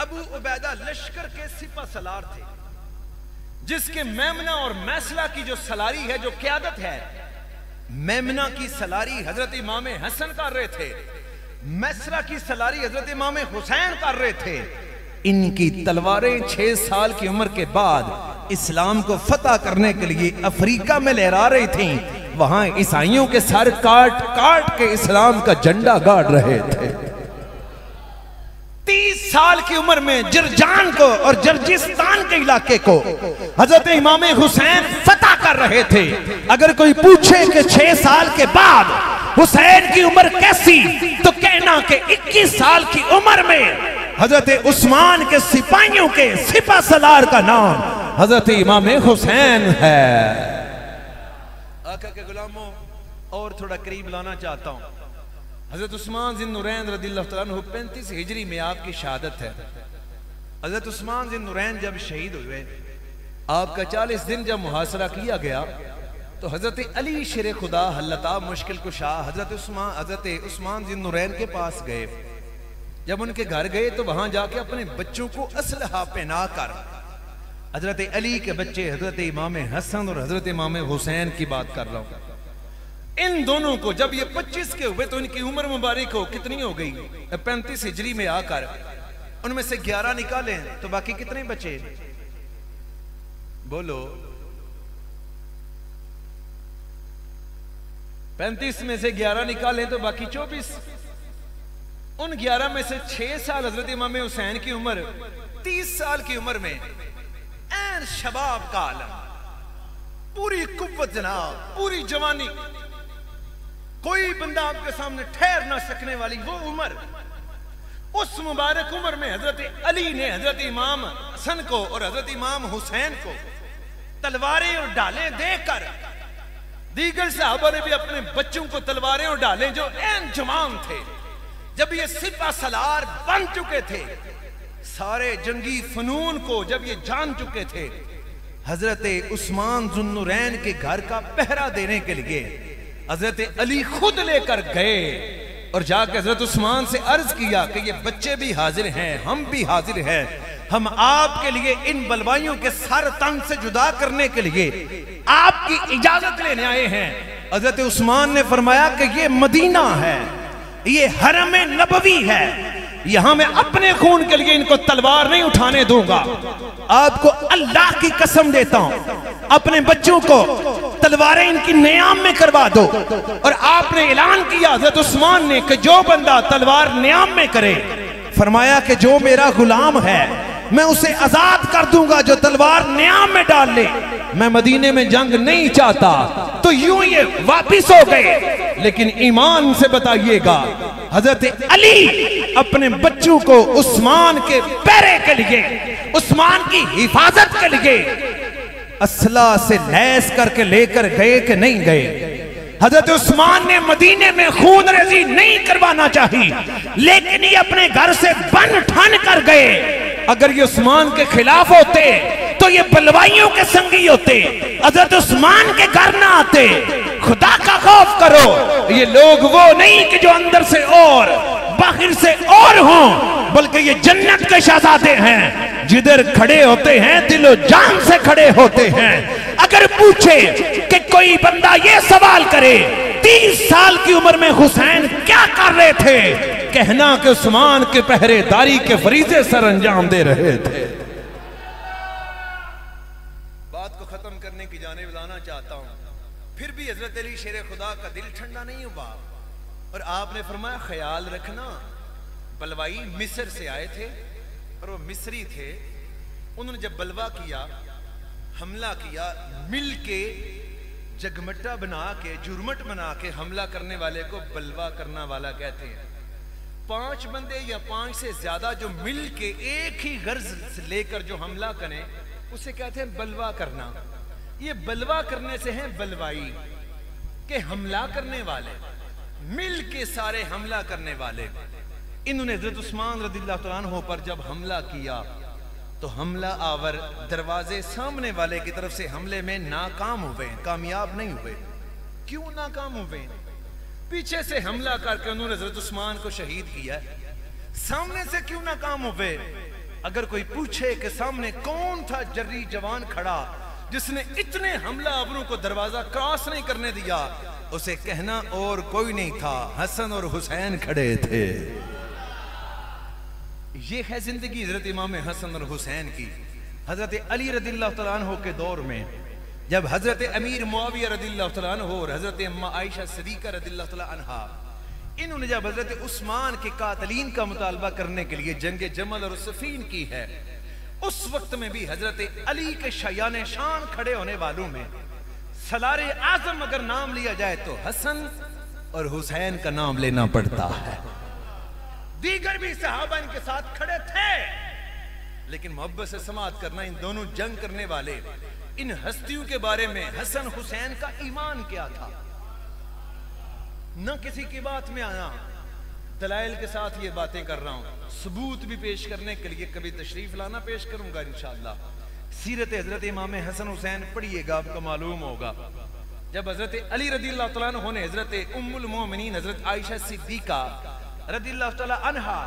अबू उबैदा लश्कर के सिपा सलार थे, जिसके मेमना और मैसला की जो सलारी है, जो क़यादत है, मेमना की सलारी हजरत इमाम हसन कर रहे थे, मैसला की सलारी हजरत इमाम हुसैन कर रहे थे। इनकी तलवारें 6 साल की उम्र के बाद इस्लाम को फतह करने के लिए अफ्रीका में लहरा रही थी। वहां ईसाइयों के सर काट काट के इस्लाम का झंडा गाड़ रहे थे। 30 साल की उम्र में जरजान को और जर्जिस्तान के इलाके को हजरत इमाम हुसैन फतह कर कर रहे थे। अगर कोई पूछे कि 6 साल के बाद हुसैन की उम्र कैसी, तो कहना कि 21 साल की उम्र में हजरत उस्मान के सिपाहियों के सिपा सलार का नाम हजरत इमाम हुसैन है। आका के गुलामों, और थोड़ा करीब लाना चाहता हूं। हजरत उस्मान ज़िन्नुरैन रज़ियल्लाहु तआला अन्हु 35 हिजरी में आपकी शहादत है। हजरत उस्मान ज़िन्नुरैन जब शहीद हुए, आपका 40 दिन जब मुहासरा किया गया, तो हजरत अली शेर खुदा हल्लता मुश्किल कुशा हजरत उस्मान ज़िन्नुरैन के पास गए। जब उनके घर गए तो वहां जाके अपने बच्चों को असलहा पहना कर, हजरत अली के बच्चे हजरत इमाम हसन और हजरत इमाम हुसैन की बात कर रहा हूं, इन दोनों को जब ये 25 के हुए तो इनकी उम्र मुबारक हो कितनी हो गई? 35 हिजरी में आकर उनमें से 11 निकालें तो बाकी कितने बचे? बोलो। 35 में से 11 निकालें तो बाकी 24। उन 11 में से 6 साल हजरत इमाम हुसैन की उम्र, 30 साल की उम्र में ऐन शबाब का आलम, पूरी कुव्वत जनाब, पूरी जवानी, कोई बंदा आपके सामने ठहर ना सकने वाली वो उम्र, उस मुबारक उम्र में हजरत अली ने हजरत इमाम हसन को और हजरत इमाम हुसैन को तलवारें और ढालें देकर, दीगर साहबा ने भी अपने बच्चों को तलवारें और ढालें जो ऐन जवान थे, जब ये सिपा सलार बन चुके थे, सारे जंगी फनून को जब ये जान चुके थे, हजरत उस्मान ज़ुन्नुरैन के घर का पहरा देने के लिए हजरत अली खुद लेकर गए और जाकर हजरत उस्मान से अर्ज किया कि ये बच्चे भी हाजिर हैं, हम भी हाजिर हैं, हम आपके लिए इन बलवाइयों के सर तन से जुदा करने के लिए आपकी इजाजत लेने आए हैं। हजरत उस्मान ने फरमाया कि ये मदीना है, ये हरम नबवी है, यहां मैं अपने खून के लिए इनको तलवार नहीं उठाने दूंगा। आपको अल्लाह की कसम देता हूं, अपने बच्चों को तलवारें इनकी नियाम में करवा दो। और आपने ऐलान किया हजरत उस्मान ने कि जो बंदा तलवार नियाम में करे, फरमाया कि जो मेरा गुलाम है मैं उसे आजाद कर दूंगा जो तलवार नियाम में डाल ले। मैं मदीने में जंग नहीं चाहता। तो यूं ये वापिस हो गए। लेकिन ईमान से बताइएगा, हजरत अली अपने बच्चों को उस्मान के पैरे के लिए, उस्मान की हिफाजत के लिए असला से लैस करके लेकर गए कि नहीं गए? हजरत उस्मान ने मदीने में खून रेजी नहीं करवाना चाहिए, लेकिन ये अपने घर से बन ठन कर गए। अगर ये उस्मान के खिलाफ होते तो ये बलवाइयों के संगी होते, हजरत उस्मान के घर ना आते। खुदा का खौफ करो, ये लोग वो नहीं कि जो अंदर से और बाहर से और हों, बल्कि ये जन्नत के शहजादे हैं, जिधर खड़े होते हैं दिलो जान से खड़े होते हैं। अगर पूछे कि कोई बंदा ये सवाल करे 30 साल की उम्र में हुसैन क्या कर रहे थे, कहना कि उस्मान के पहरेदारी के फरीजे सर अंजाम दे रहे थे। बात को खत्म करने की जानिब लाना चाहता हूं। फिर भी हजरत अली शेर खुदा का दिल ठंडा नहीं हुआ और आपने फरमाया ख्याल रखना, बलवाई मिस्र से आए थे और वो मिस्री थे। उन्होंने जब बलवा किया, हमला किया, मिल के जगमट्टा बना के, जुर्मट बना के हमला करने वाले को बलवा करना वाला कहते हैं। 5 बंदे या 5 से ज्यादा जो मिल के एक ही गर्ज लेकर जो हमला करें उसे कहते हैं बलवा करना। ये बलवा करने से है बलवाई के हमला करने वाले, मिल के सारे हमला करने वाले। इन्होंने हज़रत उस्मान रज़ियल्लाहु तआला अन्हु पर जब हमला किया तो हमला आवर दरवाजे सामने वाले की तरफ से हमले में नाकाम हुए, कामयाब नहीं हुए। क्यों नाकाम हुए? पीछे से हमला करके उन्होंने हज़रत उस्मान को शहीद किया। सामने से क्यों नाकाम हुए? अगर कोई पूछे कि सामने कौन था जर्री जवान खड़ा जिसने इतने हमला आवरों को दरवाजा क्रॉस नहीं करने दिया, उसे कहना और कोई नहीं था, हसन और हुसैन खड़े थे। ये है जिंदगी हजरत इमाम हसन और हुसैन की। हजरत अली रज़ियल्लाहु तआला अन्हु के दौर में जब हजरत अमीर मुआविया रज़ियल्लाहु तआला अन्हु और हजरत अम्मा आयशा सिद्दीक़ा रज़ियल्लाहु तआला अन्हा, इन्होंने जब हजरत उस्मान के कातलीन का मुतालबा करने के लिए जंग जमल और सफीन की है, उस वक्त में भी हजरत अली के शयान शान खड़े होने वालों में सलारे आजम अगर नाम लिया जाए तो हसन और हुसैन का नाम लेना पड़ता है। दीगर भी सहाबा इनके साथ खड़े थे, लेकिन मोहब्बत से समाअत करना, इन दोनों जंग करने वाले इन हस्तियों के बारे में हसन हुसैन का ईमान क्या था, न किसी की बात में आना। दलाइल के साथ ये बातें कर रहा हूं, सबूत भी पेश करने के लिए कभी तशरीफ लाना पेश करूंगा इंशाअल्लाह। सीरत हजरत इमाम हसन हुसैन पढ़िएगा, आपको मालूम होगा जब हजरत अली रदियल्लाहु तआला अन्हु ने हजरत उम्मुल मोमिनीन हजरत आयशा सिद्दीका रदियल्लाहु तआला अन्हा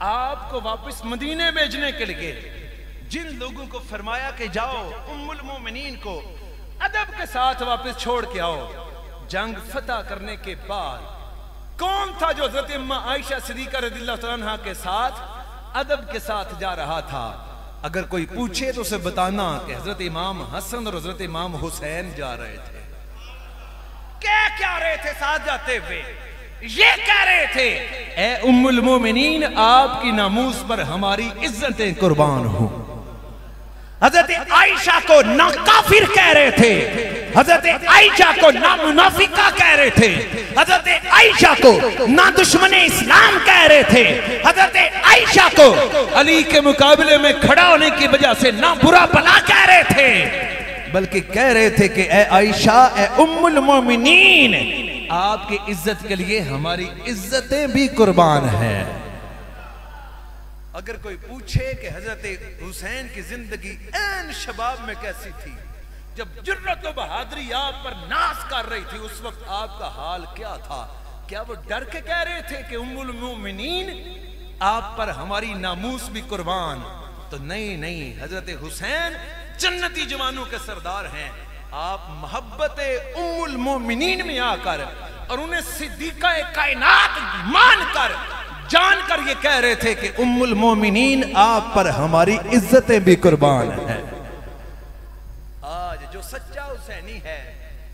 आपको वापस मदीने भेजने के लिए जिन लोगों को फरमाया कि जाओ उम्मुल मोमिनीन को अदब के साथ वापस छोड़ के आओ, जंग फतह करने के बाद कौन था जो हजरत अम्मा आयशा सिद्दीका रदियल्लाहु तआला अन्हा के साथ अदब के साथ जा रहा था? अगर कोई पूछे तो उसे बताना कि हजरत इमाम हसन और हजरत इमाम हुसैन जा रहे थे। क्या रहे थे साथ जाते हुए? ये कह रहे थे, ए उम्मुल मोमिनीन, आपकी नामूस पर हमारी इज्जतें कुर्बान हो। हजरत आयशा को ना काफिर कह रहे थे, हजरत आयशा को ना मुनाफिका कह रहे थे, हजरत आयशा को ना दुश्मन इस्लाम कह रहे थे, हजरत आयशा को अली के मुकाबले में खड़ा होने की वजह से ना बुरा भला कह रहे थे, बल्कि कह रहे थे कि ए आयशा, ए उम्मुल मोमिनीन, आपकी इज्जत के लिए हमारी इज्जतें भी कुर्बान हैं। अगर कोई पूछे कि हजरत हुसैन की जिंदगी ऐन शबाब में कैसी थी, जब जुर्रत और बहादुरी आप पर नाश कर रही थी, उस वक्त आपका हाल क्या था? क्या वो डर के कह रहे थे कि उम्मुल मोमिनीन, आप पर हमारी नामूस भी कुर्बान? तो नहीं, हजरत हुसैन जन्नती जवानों के सरदार हैं। आप मोहब्बत उम्मुल मोमिनीन में आकर और उन्हें सिद्दीका कायनात मानकर जानकर ये कह रहे थे कि उम्मुल मोमिनीन, आप पर हमारी इज्जतें भी कुर्बान हैं। आज जो सच्चा हुसैनी है,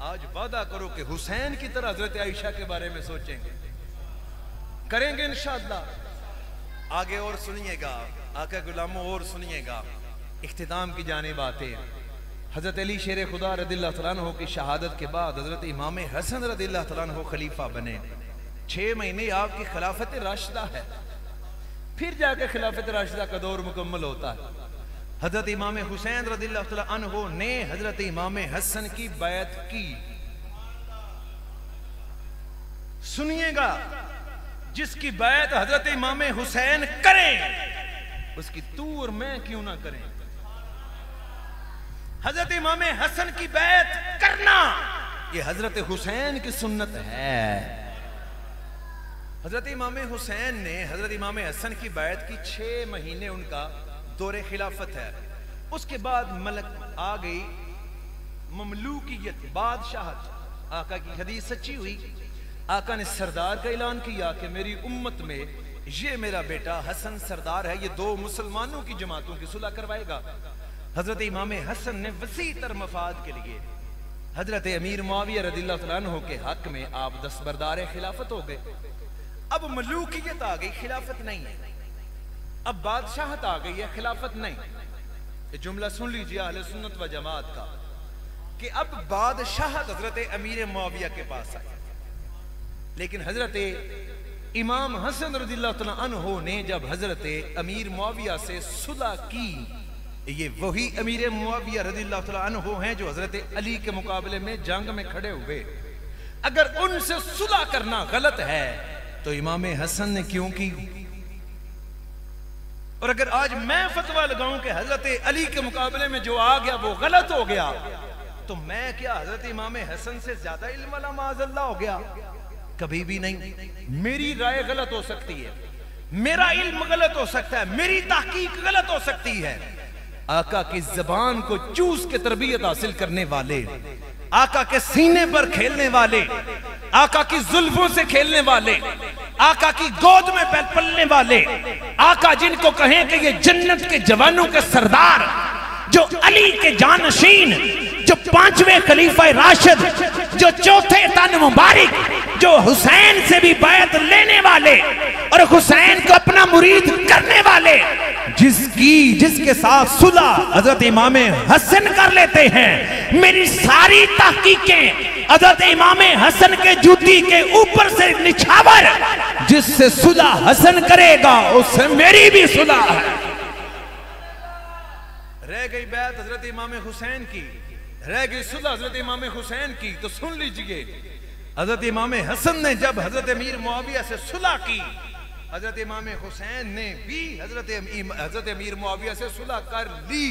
आज वादा करो कि हुसैन की तरह हजरत आयशा के बारे में सोचेंगे, करेंगे इंशाअल्लाह। आगे और सुनिएगा, आका गुलामों और सुनिएगा। इख्तिताम की जानिब आते हैं। हजरत अली शेर खुदा रदियल्लाहु तआला अन्हु की शहादत के बाद हजरत इमाम हसन रदियल्लाहु तआला अन्हु खलीफा बने। 6 महीने आपकी खिलाफत राशिदा है, फिर जाकर खिलाफत राशिदा का दौर मुकम्मल होता है। हजरत इमाम हुसैन रदियल्लाहु तआला अन्हु ने हजरत इमाम हसन की बैत की। सुनिएगा, जिसकी बैत हजरत इमाम हुसैन करें, उसकी तू और मैं क्यों ना करें? हजरत इमाम हसन की बैत करना ये हजरत हुसैन की सुन्नत है। हजरत इमाम हुसैन ने हजरत इमाम हसन की बैत की। 6 महीने उनका दौरे खिलाफत है। उसके बाद मलक आ गई, ममलूकियत, बादशाहत। आका की हदीस सच्ची हुई। आका ने सरदार का ऐलान किया कि मेरी उम्मत में ये मेरा बेटा हसन सरदार है, ये 2 मुसलमानों की जमातों की सुलह करवाएगा। हजरत इमाम हसन ने वसी तर मफाद के लिए हजरत अमीर मुआविया रदियल्लाहु तआला अन्हु के हक में आप दस्तबरदार खिलाफत हो गए। अब मलूकियत आ गई, खिलाफत नहीं है। अब बादशाहत आ गई है, खिलाफत नहीं। ये जुमला सुन लीजिए अहले सुन्नत व जमात का कि अब बादशाहत हजरत अमीर मुआविया के पास आई। लेकिन हजरत इमाम हसन रदियल्लाहु तआला अन्हु ने जब हजरत अमीर मुआविया से सुलह की, ये वही अमीर मुआविया रदियल्लाहु तआला अन्हु हैं जो हजरत अली के मुकाबले में जंग में खड़े हुए। अगर उनसे सुलह करना गलत है तो इमाम हसन ने क्यों की? और अगर आज मैं फतवा लगाऊं कि हजरत अली के मुकाबले में जो आ गया वो गलत हो गया, तो मैं क्या हजरत इमाम हसन से ज्यादा इल्म वाला माज़अल्लाह हो गया? कभी भी नहीं। मेरी राय गलत हो सकती है, मेरा इल्म गलत हो सकता है, मेरी तहकीक गलत हो सकती है। आका की जबान को चूस के तरबियत हासिल करने वाले, आका के सीने पर खेलने वाले, आका की जुल्फों से खेलने वाले, आका की गोद में पलने वाले, आका जिनको कहें कि ये जन्नत के जवानों के सरदार, जो अली के जानशीन, जो 5वें खलीफा राशिद, जो चौथे तन मुबारक, जो हुसैन से भी बैत लेने वाले और हुसैन को अपना मुरीद करने वाले, जिसके साथ सुलह हजरत इमाम हसन कर लेते हैं। मेरी सारी तहकीकें हजरत इमाम हसन के जूती के ऊपर से निछावर, जिससे सुलह हसन करेगा उससे मेरी भी सुलह है। रह गई बैत हजरत इमाम हुसैन की, रह गई सुलह हजरत इमाम हुसैन की, तो सुन लीजिए हजरत इमाम हसन ने जब हजरत अमीर मुआविया से सुलह की, हजरत इमाम हुसैन ने भी हजरत अमीर मुआविया से सुलह कर ली।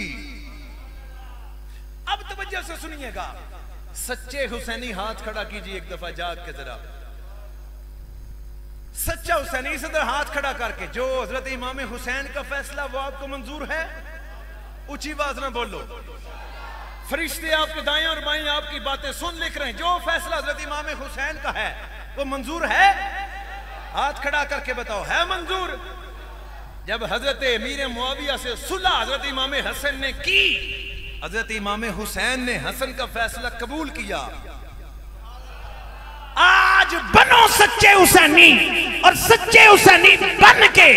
अब तवज्जो से सुनिएगा, सच्चे हुसैनी हाथ खड़ा कीजिए एक दफा जाग के जरा। सच्चा हुसैनी इस तरह हाथ खड़ा करके, जो हजरत इमाम हुसैन का फैसला वो आपको मंजूर है? ऊंची आवाज ना बोलो, फरिश्ते आपके दाएं और बाएं आपकी बातें सुन लिख रहे हैं। जो फैसला हजरत इमाम हुसैन का है वो मंजूर है? हाथ खड़ा करके बताओ, है मंजूर? जब हजरत अमीर मुआविया से सुलह हजरत इमाम हसन ने की, हजरत इमाम हुसैन ने हसन का फैसला कबूल किया। आज बनो सच्चे हुसैनी, और सच्चे हुसैनी बन के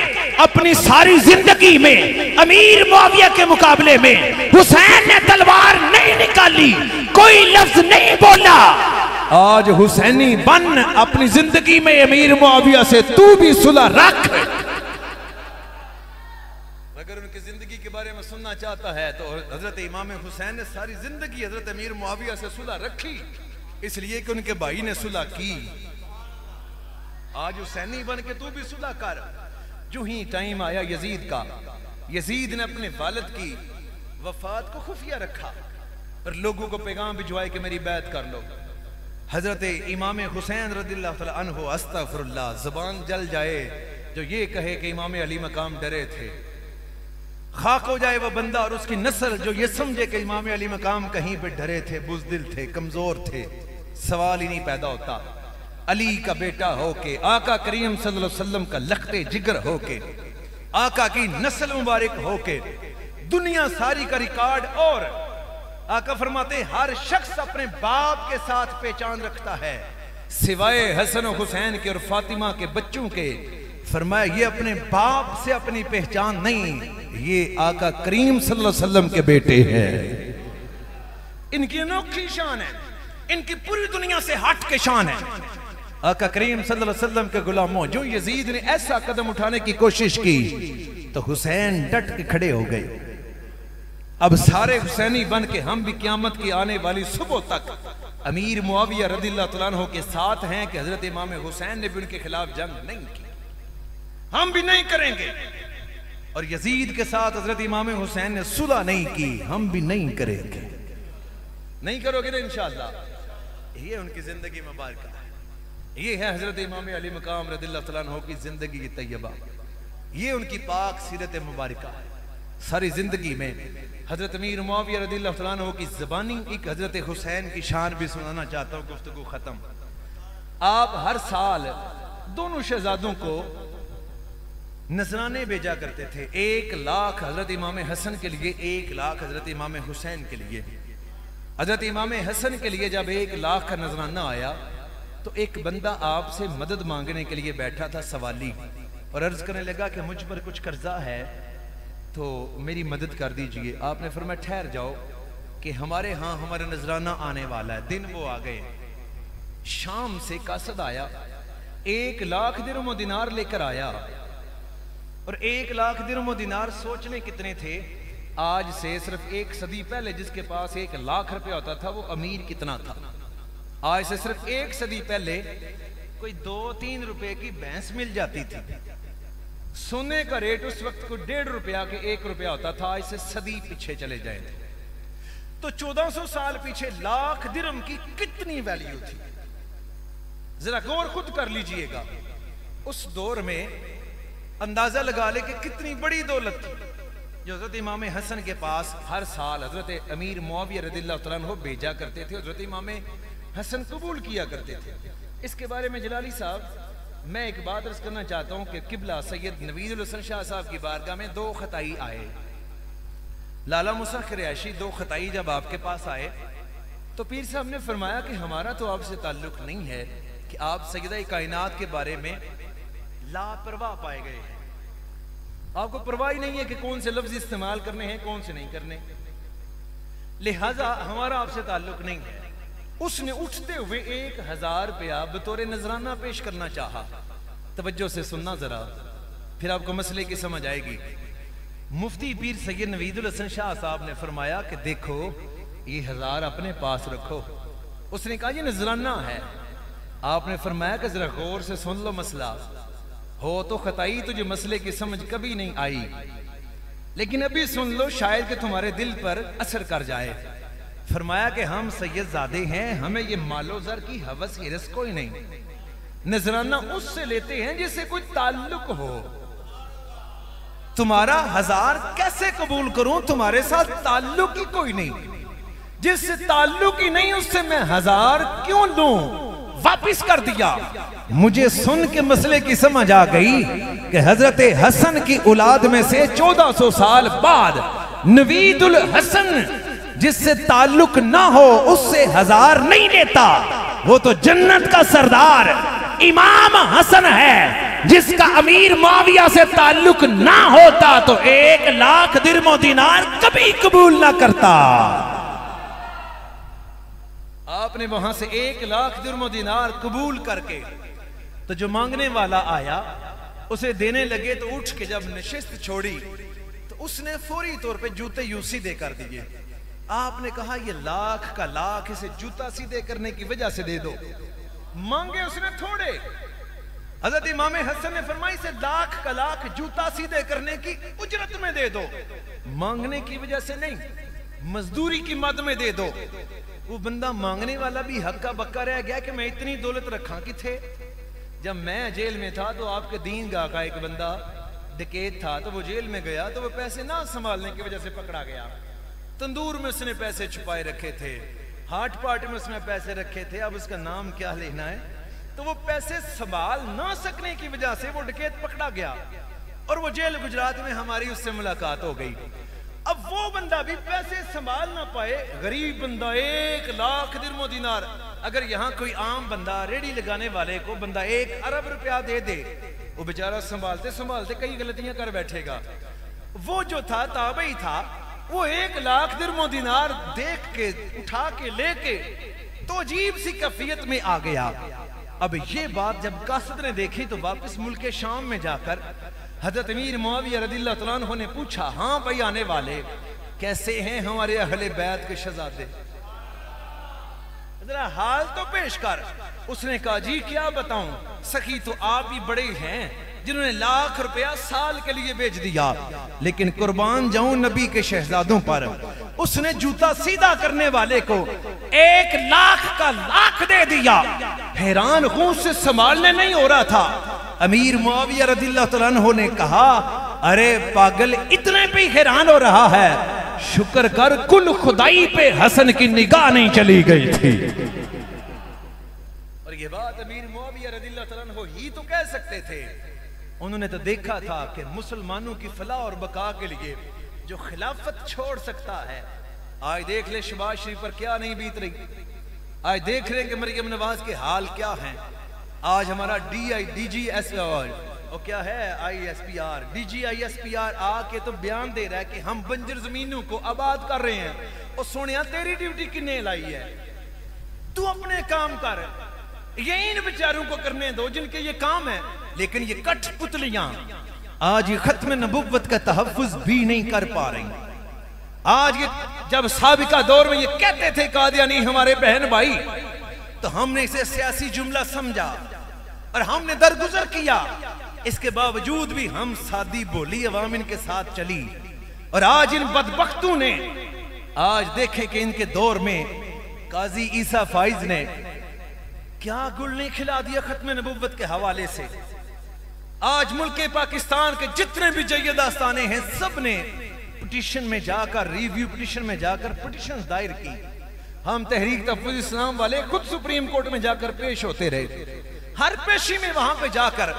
अपनी सारी जिंदगी में अमीर मुआविया के मुकाबले में हुसैन ने तलवार नहीं निकाली, कोई लफ्ज नहीं बोला। आज हुसैनी बन अपनी जिंदगी में अमीर मुआविया से तू भी सुलह रख। अगर उनकी जिंदगी के बारे में सुनना चाहता है तो हजरत इमाम हुसैन ने सारी जिंदगी हजरत अमीर मुआविया से सुलह रखी, इसलिए कि उनके भाई ने सुलह की। आज हुसैनी बन के तू भी सुलह कर। जो ही टाइम आया यजीद का, यजीद ने अपने वालिद की वफात को खुफिया रखा और लोगों को पैगाम भिजवाए कि मेरी बैत कर लो। हजरत इमाम हुसैन रदिल्लाहु तआला अन्हु, अस्तगफिरुल्लाह, जुबान जल जाए जो ये कहे कि इमाम अली मकाम डरे थे। खाक हो जाए वो बंदा और उसकी नस्ल जो ये समझे कि इमाम अली मकाम कहीं पे डरे थे, बुज़दिल थे, कमजोर थे। सवाल ही नहीं पैदा होता। अली का बेटा होके, आका करीम सल्लल्लाहु अलैहि वसल्लम का लख्ते जिगर होके, आका की नस्ल मुबारक होके, दुनिया सारी का रिकॉर्ड, और आका फरमाते हर शख्स अपने बाप के साथ पहचान रखता है सिवाय हसन और हुसैन के और फातिमा के बच्चों के। फरमाया ये अपने बाप से अपनी पहचान नहीं, ये आका करीम सल्लल्लाहु अलैहि वसल्लम के बेटे हैं। इनकी अनोखी शान है, इनकी पूरी दुनिया से हट के शान है। आका करीम सल्लल्लाहु अलैहि वसल्लम के गुलामों, जो यजीद ने ऐसा कदम उठाने की कोशिश की तो हुसैन डट के खड़े हो गए। अब सारे हुसैनी बन के हम भी क़यामत की आने वाली सुबह तक अमीर मुआविया रदियल्लाहु तआला अन्हु के साथ हैं कि हजरत इमाम हुसैन ने भी उनके खिलाफ जंग नहीं की, हम भी नहीं करेंगे। और यजीद के साथ हजरत इमाम हुसैन ने सुलह नहीं की, हम भी नहीं करेंगे। नहीं करोगे ना इंशाअल्लाह। ये उनकी जिंदगी मुबारक है, ये है हजरत इमाम अली मकाम रदियल्लाहु तआला अन्हु की जिंदगी की तैयबा, ये उनकी पाक सीरत मुबारक है। सारी जिंदगी में हजरत अमीर मुआविया रदियल्लाहु तआला अन्हु की ज़बानी एक हजरत हुसैन की शान भी सुनाना चाहता हूँ। गुफ्तगू खत्म। आप हर साल दोनों शहजादों को नजराने भेजा करते थे, 1 लाख हजरत इमाम हसन के लिए, 1 लाख हजरत इमाम हुसैन के लिए। हजरत इमाम हसन के लिए जब 1 लाख का नजराना आया तो एक बंदा आपसे मदद मांगने के लिए बैठा था, सवाली, और अर्ज करने लगा कि मुझ पर कुछ कर्जा है तो मेरी मदद कर दीजिए। आपने फरमाया ठहर जाओ कि हमारे यहाँ हमारा नजराना आने वाला है। दिन वो आ गए, शाम से कासद आया, 1 लाख दिरहम व दिनार लेकर आया। और 1 लाख दिरहम व दिनार सोचने कितने थे, आज से सिर्फ 1 सदी पहले जिसके पास 1 लाख रुपया होता था वो अमीर कितना था। आज से सिर्फ 1 सदी पहले कोई 2-3 रुपए की भैंस मिल जाती थी। सोने का रेट उस वक्त को 1.5 रुपया के 1 रुपया होता था। आज से सदी पीछे चले जाए तो 1400 साल पीछे लाख दिरहम की कितनी वैल्यू थी, जरा गौर खुद कर लीजिएगा। उस दौर में अंदाजा लगा ले कि कितनी बड़ी दौलत थी जो हजरत इमाम हसन के पास हर साल हजरत अमीर मुआविया रदियल्लाहु तआला अन्हु भेजा करते थे। हजरत इमाम हसन कबूल किया करते थे। इसके बारे में जलाली साहब मैं एक बात अर्ज करना चाहता हूं कि किबला सैयद नवीजुल हसन शाह साहब की बारगाह में 2 खताई आए। लाला मुसा खरैशी 2 खताई जब आपके पास आए तो पीर साहब ने फरमाया कि हमारा तो आपसे ताल्लुक नहीं है, कि आप सैयदा कायनात के बारे में लापरवाह पाए गए हैं। आपको परवाह ही नहीं है कि कौन से लफ्ज इस्तेमाल करने हैं, कौन से नहीं करने, लिहाजा हमारा आपसे ताल्लुक नहीं है। उसने उठते हुए 1000 रुपया बतौर नजराना पेश करना चाहा। तवज्जो से सुनना जरा, फिर आपको मसले की समझ आएगी। मुफ्ती पीर सैयद नवीदुल हसन शाह साहब ने फरमाया कि देखो ये 1000 अपने पास रखो। उसने कहा ये नजराना है। आपने फरमाया कि जरा गौर से सुन लो मसला, हो तो खताई तुझे मसले की समझ कभी नहीं आई, लेकिन अभी सुन लो शायद कि तुम्हारे दिल पर असर कर जाए। फरमाया कि हम सैयदजादे हैं, हमें ये मालो जर की हवस हिरस कोई नहीं, नजराना उससे लेते हैं जिससे कोई ताल्लुक हो। तुम्हारा 1000 कैसे कबूल करूं, तुम्हारे साथ ताल्लुक ही कोई नहीं, जिससे ताल्लुक ही नहीं उससे मैं 1000 क्यों लूं। वापिस कर दिया। मुझे सुन के मसले की समझ आ गई कि हजरत हसन की औलाद में से 1400 साल बाद नवीदुल हसन जिससे ताल्लुक ना हो उससे 1000 नहीं लेता। वो तो जन्नत का सरदार इमाम हसन है, जिसका अमीर मुआविया से ताल्लुक ना होता तो 1 लाख दिरहम दीनार कभी कबूल ना करता। आपने वहां से 1 लाख दिरहम दीनार कबूल करके, तो जो मांगने वाला आया उसे देने लगे तो उठ के जब नशिस्त छोड़ी तो उसने फौरी तौर पे जूते यूं सीधे कर दिए। आपने कहा ये लाख का लाख इसे जूता सीधे करने की वजह से दे दो। मांगे उसने थोड़े। हजरत इमाम हसन ने फरमाई से लाख का लाख जूता सीधे करने की उजरत में दे दो, मांगने की वजह से नहीं, मजदूरी की मद में दे दो। वो बंदा मांगने वाला भी हक्का बक्का रह गया कि मैं इतनी दौलत रखा कि थे। जब मैं जेल में था तो आपके दीन गाह का एक बंदा डकैत था, तो वो जेल में गया तो वो पैसे ना संभालने की वजह से पकड़ा गया। तंदूर में उसने पैसे छुपाए रखे थे, हाट पाट में उसने पैसे रखे थे, अब उसका नाम क्या लेना है। तो वो पैसे संभाल ना सकने की वजह से वो डकैत पकड़ा गया और वो जेल गुजरात में हमारी उससे मुलाकात हो गई। अब वो बंदा भी पैसे संभाल ना पाए, गरीब बंदा 1 लाख दिरहम दीनार। अगर यहाँ कोई आम बंदा रेडी लगाने वाले को बंदा 1 अरब रुपया दे दे, वो बेचारा संभालते संभालते कई गलतियां कर बैठेगा। वो जो था ताबई था, वो 1 लाख दिरहम दीनार देख के उठा के लेके तो अजीब सी कैफियत में आ गया। अब ये बात जब कासद ने देखी तो वापस मुल्क शाम में जाकर हजरत अमीर मुआविया रज़ियल्लाहु तआला अन्हु ने पूछा, हाँ भाई आने वाले कैसे हैं हमारे अहले बैत के शहजादे, जरा हाल तो पेश कर। उसने कहा जी क्या बताऊं, सखी तो आप ही बड़े हैं जिन्होंने 1 लाख रुपया साल के लिए बेच दिया, लेकिन कुर्बान जाऊं नबी के शहजादों पर। उसने जूता सीधा करने वाले को 1 लाख का लाख दे दिया। हैरान हूं, उससे संभालने नहीं हो रहा था। अमीर मुआविया रज़ियल्लाहु तआला अन्हु ने कहा, अरे पागल इतने पे हैरान हो रहा है, शुक्र कर कुल खुदाई पे हसन की निगाह नहीं चली गई थी। और ये बात अमीर मुआविया रज़ियल्लाहु तआला अन्हु ही तो कह सकते थे। उन्होंने तो देखा था कि मुसलमानों की फलाह और बका के लिए जो खिलाफत छोड़ सकता है। आज देख ले शहबाज शरीफ पर क्या नहीं बीत रही, आज देख रहे हैं कि मरियम नवाज के हाल क्या हैं। आज हमारा DGSPR और क्या है ISPR DGISPR आके तो बयान दे रहा है कि हम बंजर जमीनों को आबाद कर रहे हैं। और सोनिया तेरी ड्यूटी किन्ने लाई है, तू अपने काम कर, ये इन बेचारों को करने दो जिनके ये काम है। लेकिन ये कठपुतलियां आज ये खत्म नबुव्वत का तहफ्फुज भी नहीं कर पा रही। आज ये जब साबिका दौर में ये कहते थे कादियानी हमारे बहन भाई, तो हमने इसे सियासी जुमला समझा और हमने दरगुजर किया। इसके बावजूद भी हम सादी बोली अवाम इनके साथ चली। और आज इन बदबख्तों ने, आज देखें कि इनके दौर में काजी ईसा फाइज ने क्या गुल नहीं खिला दिया खत्म नबुव्वत के हवाले से। आज मुल्क पाकिस्तान के जितने भी जय्यद आस्थाने हैं, सब ने पिटीशन में जाकर, रिव्यू पिटीशन में जाकर पिटीशन दायर की। हम तहरीक तहफ़्फ़ुज़ इस्लाम वाले खुद सुप्रीम कोर्ट में जाकर पेश होते रहे। हर पेशी में वहां पे जाकर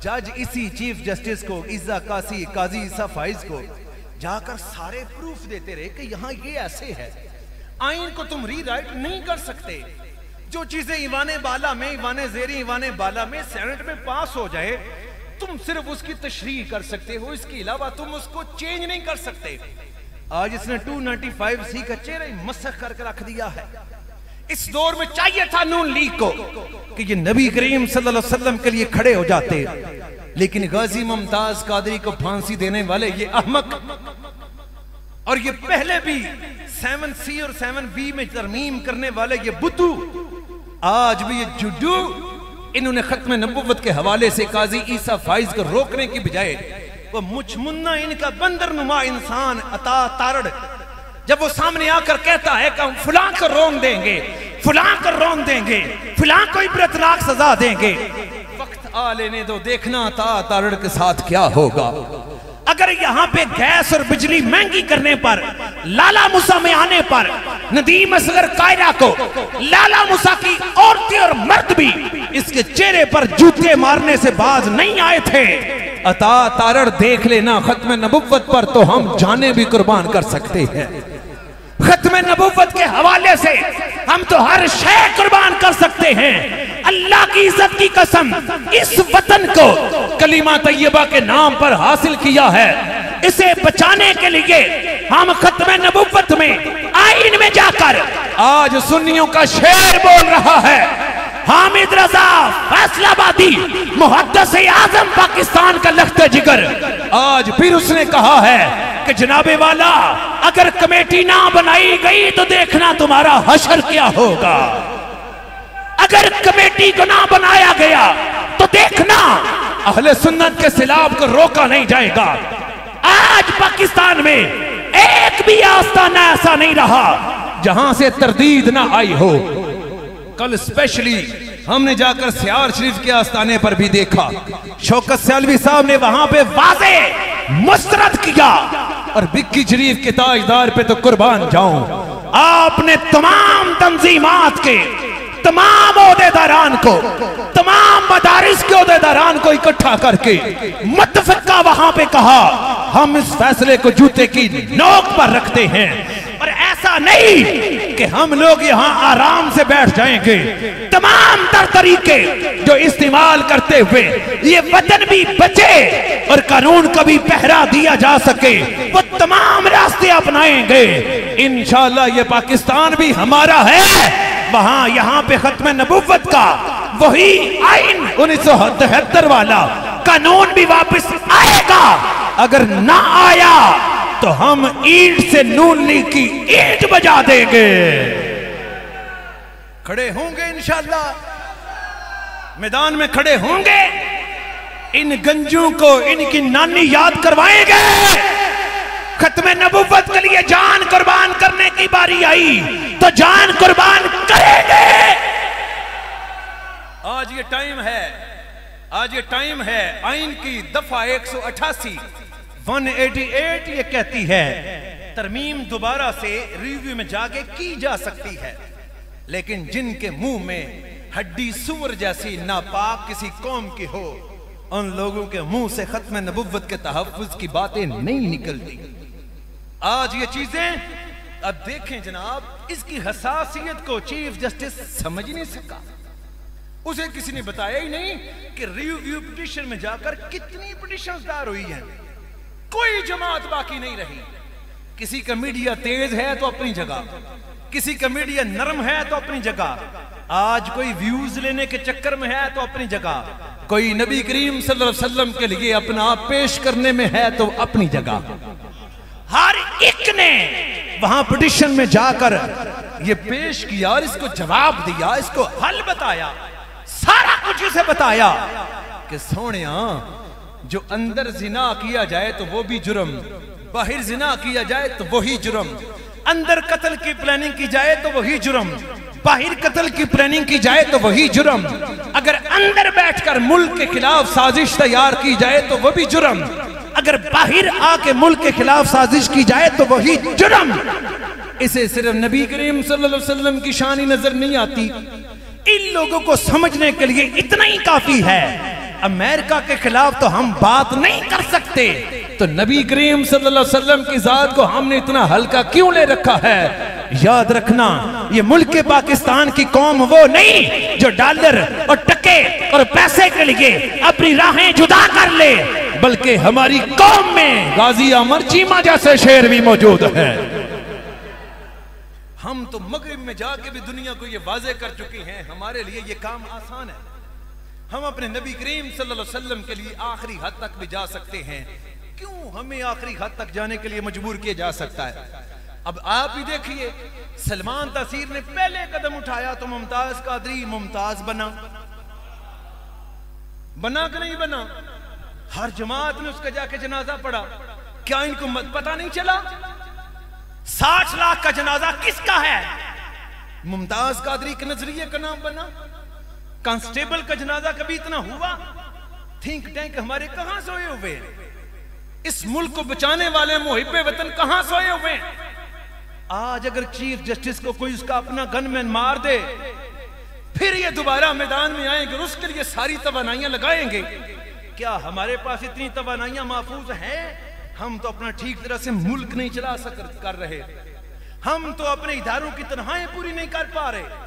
जज इसी चीफ जस्टिस को इज़्ज़ा काजी ईसा फाइज को जाकर सारे प्रूफ देते रहे कि यहां ये ऐसे है, आइन को तुम रीराइट नहीं कर सकते। जो चीजें ईवाने बाला में, ईवाने ज़ेरी, ईवाने बाला में सेनेट में पास हो जाए, तुम सिर्फ उसकी तशरीह कर सकते हो, इसके अलावा तुम उसको चेंज नहीं कर सकते। आज इसने 295C का चेहरा ही मसख करके रख दिया है। इस दौर में चाहिए था नून लीग को कि ये नबी करीम सल्लल्लाहु अलैहि वसल्लम के लिए खड़े हो जाते, लेकिन गाजी मुमताज कादरी को फांसी देने वाले ये अहमक, और ये पहले भी 7C और 7B में तरमीम करने वाले ये बुद्धू, आज भी ये जुड्डू, इन्होंने खत्म नबुव्वत के हवाले से काजी ईसा फाइज को रोकने की बजाय वो मुचमुन्ना इनका बंदर नुमा इंसान अता तारड़, जब वो सामने आकर कहता है कि हम फलां को रोन देंगे, फलां को रोन देंगे, फलां को इबरतनाक सजा देंगे, वक्त आ लेने दो, देखना अता तारड़ के साथ क्या होगा। अगर यहाँ पे गैस और बिजली महंगी करने पर, लाला मूसा में आने पर, नदीम असगर कायरा को लाला मूसा की औरतें और मर्द भी इसके चेहरे पर जूते मारने से बाज नहीं आए थे। अता तारड़ देख लेना, खत्म नबुव्वत पर तो हम जाने भी कुर्बान कर सकते हैं। खत्म नबुव्वत के हवाले से हम तो हर शय कुर्बान कर सकते हैं। अल्लाह की इज्जत की कसम, इस वतन को कलीमा तैयबा के नाम पर हासिल किया है, इसे बचाने के लिए हम खत्म नबुव्वत में, आईन में जाकर आज सुन्नियों का शेर बोल रहा है। हामिद रजा फैसलाबादी, मुहद्दिस आजम पाकिस्तान का लख्त जिगर, आज फिर उसने कहा है कि जनाबे वाला, अगर कमेटी ना बनाई गई तो देखना तुम्हारा हशर क्या होगा। अगर कमेटी को ना बनाया गया तो देखना अहले सुन्नत के सिलाब को रोका नहीं जाएगा। आज पाकिस्तान में एक भी आस्ताना ऐसा नहीं रहा जहां से तरदीद ना आई हो। कल स्पेशली हमने जाकर सियार शरीफ के आस्थाने पर भी देखा, शौकत सियालवी साहब ने वहां पे वाज़े मुस्तरद किया, और बिक्की शरीफ के ताजदार पे तो कुर्बान जाऊं। आपने तमाम तंजीमात के तमाम ओहदेदारान को, तमाम मदारिस के ओहदेदारान को इकट्ठा करके मुत्तफिका वहां पे कहा, हम इस फैसले को जूते की नोक पर रखते हैं, और ऐसा नहीं कि हम लोग यहाँ आराम से बैठ जाएंगे। तमाम तर तरीके जो इस्तेमाल करते हुए ये वतन भी बचे और कानून का भी पहरा दिया जा सके, वो तमाम रास्ते अपनाएंगे। इंशाअल्लाह ये पाकिस्तान भी हमारा है। वहां यहाँ पे खत्म नबुव्वत का वही आइन 1973 वाला कानून भी वापस आएगा। अगर ना आया तो हम ईंट से नून लीग की ईंट बजा देंगे। खड़े होंगे इंशाअल्लाह, मैदान में खड़े होंगे, इन गंजों को इनकी नानी याद करवाएंगे। खत्म नबुव्वत के लिए जान कुर्बान करने की बारी आई तो जान कुर्बान करेंगे। आज ये टाइम है, आज ये टाइम है। आइन की दफा 188 188 ये कहती है तरमीम दोबारा से रिव्यू में जाके की जा सकती है, लेकिन जिनके मुंह में हड्डी सुअर जैसी नापाक किसी कौम की हो, उन लोगों के मुंह से खत्म नबुव्वत के तहफ्फुज की बातें नहीं निकलती। आज ये चीजें, अब देखें जनाब, इसकी हसासियत को चीफ जस्टिस समझ ही नहीं सका। उसे किसी ने बताया ही नहीं कि रिव्यू पिटीशन में जाकर कितनी पिटीशंस दायर हुई हैं। कोई जमात बाकी नहीं रही। किसी का मीडिया तेज है तो अपनी जगह, किसी का मीडिया नरम है तो अपनी जगह। आज कोई व्यूज लेने के चक्कर में है तो अपनी जगह, कोई नबी करीम सल्लल्लाहु अलैहि वसल्लम के लिए अपना आप पेश करने में है तो अपनी जगह। हर एक ने वहां पिटीशन में जाकर ये पेश किया और इसको जवाब दिया, इसको हल बताया, सारा कुछ उसे बताया कि सोनिया, जो अंदर जिना किया जाए तो वो भी जुर्म, बाहर जिना किया जाए तो वही जुर्म, अंदर कत्ल की प्लानिंग की जाए तो वही जुर्म, बाहर कत्ल की प्लानिंग की जाए तो वही जुर्म, अगर अंदर बैठकर मुल्क के खिलाफ साजिश तैयार की जाए तो वो भी जुर्म, अगर बाहर आके मुल्क के खिलाफ साजिश की जाए तो वही जुर्म। इसे सिर्फ नबी करीम सल्लल्लाहु अलैहि वसल्लम की शान ही नजर नहीं आती। इन लोगों को समझने के लिए इतना ही काफी है अमेरिका के खिलाफ तो हम बात नहीं कर सकते, तो नबी करीम सल्लल्लाहु अलैहि वसल्लम की जात को हमने इतना हल्का क्यों ले रखा है? याद रखना, ये मुल्क पाकिस्तान की कौम वो नहीं जो डॉलर और टके और पैसे के लिए अपनी राहें जुदा कर ले, बल्कि हमारी कौम में गाजी अमर चीमा जैसे शेर भी मौजूद है। हम तो मगरिब में जाके भी दुनिया को ये वाजे कर चुके हैं, हमारे लिए ये काम आसान है। हम अपने नबी करीम सल्लल्लाहु अलैहि वसल्लम के लिए आखिरी हद तक भी जा सकते हैं, क्यों हमें आखिरी हद तक जाने के लिए मजबूर किया जा सकता है? अब आप ही देखिए, सलमान तसीर ने पहले कदम उठाया तो मुमताज कादरी मुमताज बना कि नहीं बना? हर जमात ने उसका जाके जनाजा पढ़ा, क्या इनको पता नहीं चला? 60 लाख का जनाजा किसका है? मुमताज कादरी के नजरिए का नाम बना। कांस्टेबल का जनाजा कभी इतना हुआ? थिंक टैंक हमारे कहां सोए हुए? इस मुल्क को बचाने वाले मुहिब्बे वतन कहां सोए हुए? आज अगर चीफ जस्टिस को कोई उसका अपना गनमैन मार दे, फिर ये दोबारा मैदान में आएंगे और उसके लिए सारी तवानाइयां लगाएंगे। क्या हमारे पास इतनी तवानाइयां महफूज हैं? हम तो अपना ठीक तरह से मुल्क नहीं चला कर रहे, हम तो अपने इदारों की तनख्वाहें पूरी नहीं कर पा रहे।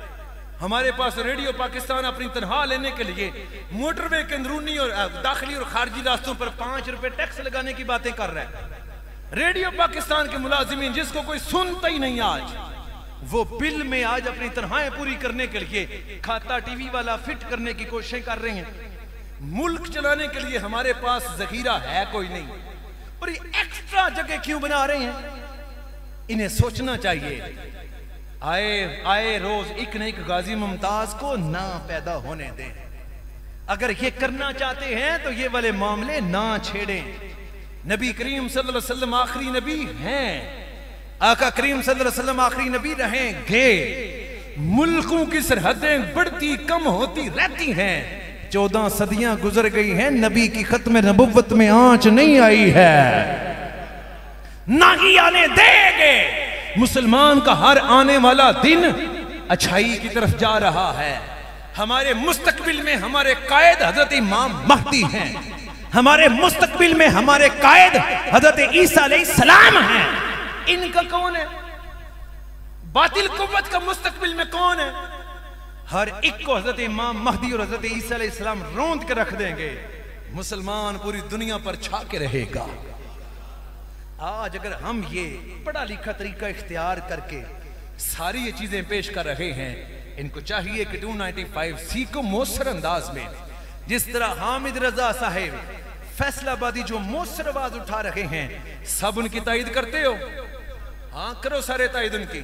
हमारे पास रेडियो पाकिस्तान अपनी तनख्वाह लेने के लिए मोटरवे के अंदरूनी और दाखिली और खारजी रास्तों पर 5 रुपए टैक्स लगाने की बातें कर रहा है। रेडियो पाकिस्तान के मुलाजिमीन जिसको कोई सुनता ही नहीं, आज वो बिल में आज अपनी तनख्वाहें पूरी करने के लिए खाता टीवी वाला फिट करने की कोशिशें कर रहे हैं। मुल्क चलाने के लिए हमारे पास जखीरा है कोई नहीं, और ये एक्स्ट्रा जगह क्यों बना रहे हैं? इन्हें सोचना चाहिए। आए रोज एक न एक गाजी मुमताज को ना पैदा होने दें। अगर ये करना चाहते हैं तो ये वाले मामले ना छेड़ें। नबी करीम सल्लल्लाहु अलैहि वसल्लम आखिरी नबी हैं, आका करीम सल्लल्लाहु अलैहि वसल्लम आखिरी नबी रहेंगे। मुल्कों की सरहदें बढ़ती कम होती रहती हैं, 14 सदियां गुजर गई हैं, नबी की खत्म नबुव्वत में आंच नहीं आई है, ना ही आने देंगे। मुसलमान का हर आने वाला दिन अच्छाई की तरफ जा रहा है। हमारे मुस्तकबिल में हमारे कायद हजरत इमाम महदी हैं, हमारे मुस्तकबिल में हमारे कायद हजरत ईसा अलैहिस्सलाम हैं। इनका कौन है? बातिल कुव्वत का मुस्तकबिल में कौन है? हर एक को हजरत इमाम महदी और हजरत ईसा अलैहिस्सलाम रोंद के रख देंगे। मुसलमान पूरी दुनिया पर छा के रहेगा। आज अगर हम ये पढ़ा लिखा तरीका इख्तियार करके सारी ये चीजें पेश कर रहे हैं, इनको चाहिए कि 295C को मौसर अंदाज में, जिस तरह हामिद रजा साहेब फैसलाबादी जो मौसर आवाज उठा रहे हैं, सब उनकी तायद करते हो? हाँ करो सारे तायद उनकी।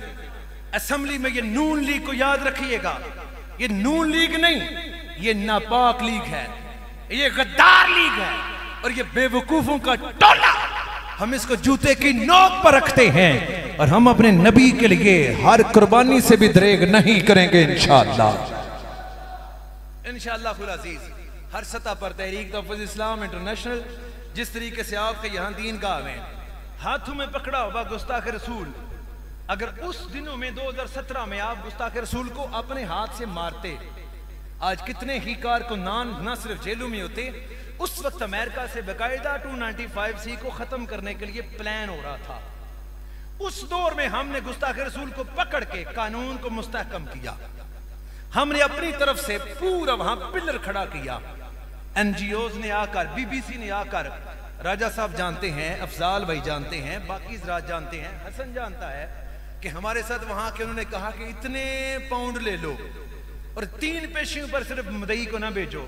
असेंबली में ये नून लीग को याद रखिएगा, ये नून लीग नहीं, ये नापाक लीग है, ये गद्दार लीग है, और ये बेवकूफों का टोला। हम इसको जूते की नोक पर रखते हैं, और हम अपने नबी के लिए हर कुर्बानी से भी दरेग नहीं करेंगे इंशाअल्लाह। इंशाअल्लाह खुल अजीज हर सतह पर तहरीक तहफ़्फ़ुज़ इस्लाम इंटरनेशनल जिस तरीके से आपके यहाँ दीन का में हाथों में पकड़ा हुआ गुस्ताख रसूल, अगर उस दिनों में 2017 में आप गुस्ताख रसूल को अपने हाथ से मारते, आज कितने ही कारकुनान न सिर्फ जेलों में होते। उस वक्त अमेरिका से बाकायदा 295C को खत्म करने के लिए प्लान हो रहा था। उस दौर में हमने गुस्ताख रसूल को पकड़ के कानून को मुस्तहकम किया, हमने अपनी तरफ से पूरा वहां पिलर खड़ा किया। NGOs ने आकर, BBC ने आकर, राजा साहब जानते हैं, अफजाल भाई जानते हैं, बाकी हज़रात जानते हैं, हसन जानता है कि हमारे साथ वहां के उन्होंने कहा कि इतने पाउंड ले लो और 3 पेशियों पर सिर्फ मुदई को ना भेजो।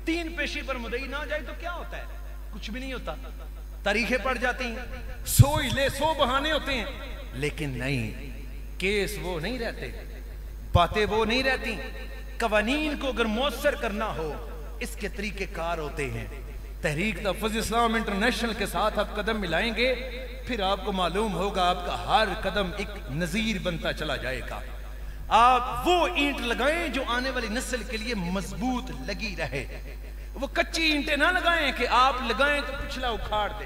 3 पेशी पर मुदई ना जाए तो क्या होता है? कुछ भी नहीं होता, तारीखें पड़ जाती हैं, 100 ही ले 100 बहाने होते हैं। लेकिन नहीं, केस वो नहीं रहते, बातें वो नहीं रहती। कवानीन को अगर मौसर करना हो, इसके तरीके कार होते हैं। तहरीक तहफ़्फ़ुज़ इस्लाम इंटरनेशनल के साथ आप कदम मिलाएंगे, फिर आपको मालूम होगा आपका हर कदम एक नजीर बनता चला जाएगा। आप वो ईंट लगाएं जो आने वाली नस्ल के लिए मजबूत लगी रहे। वो कच्ची ईंटें ना लगाएं कि आप लगाएं तो पिछला उखाड़ दे।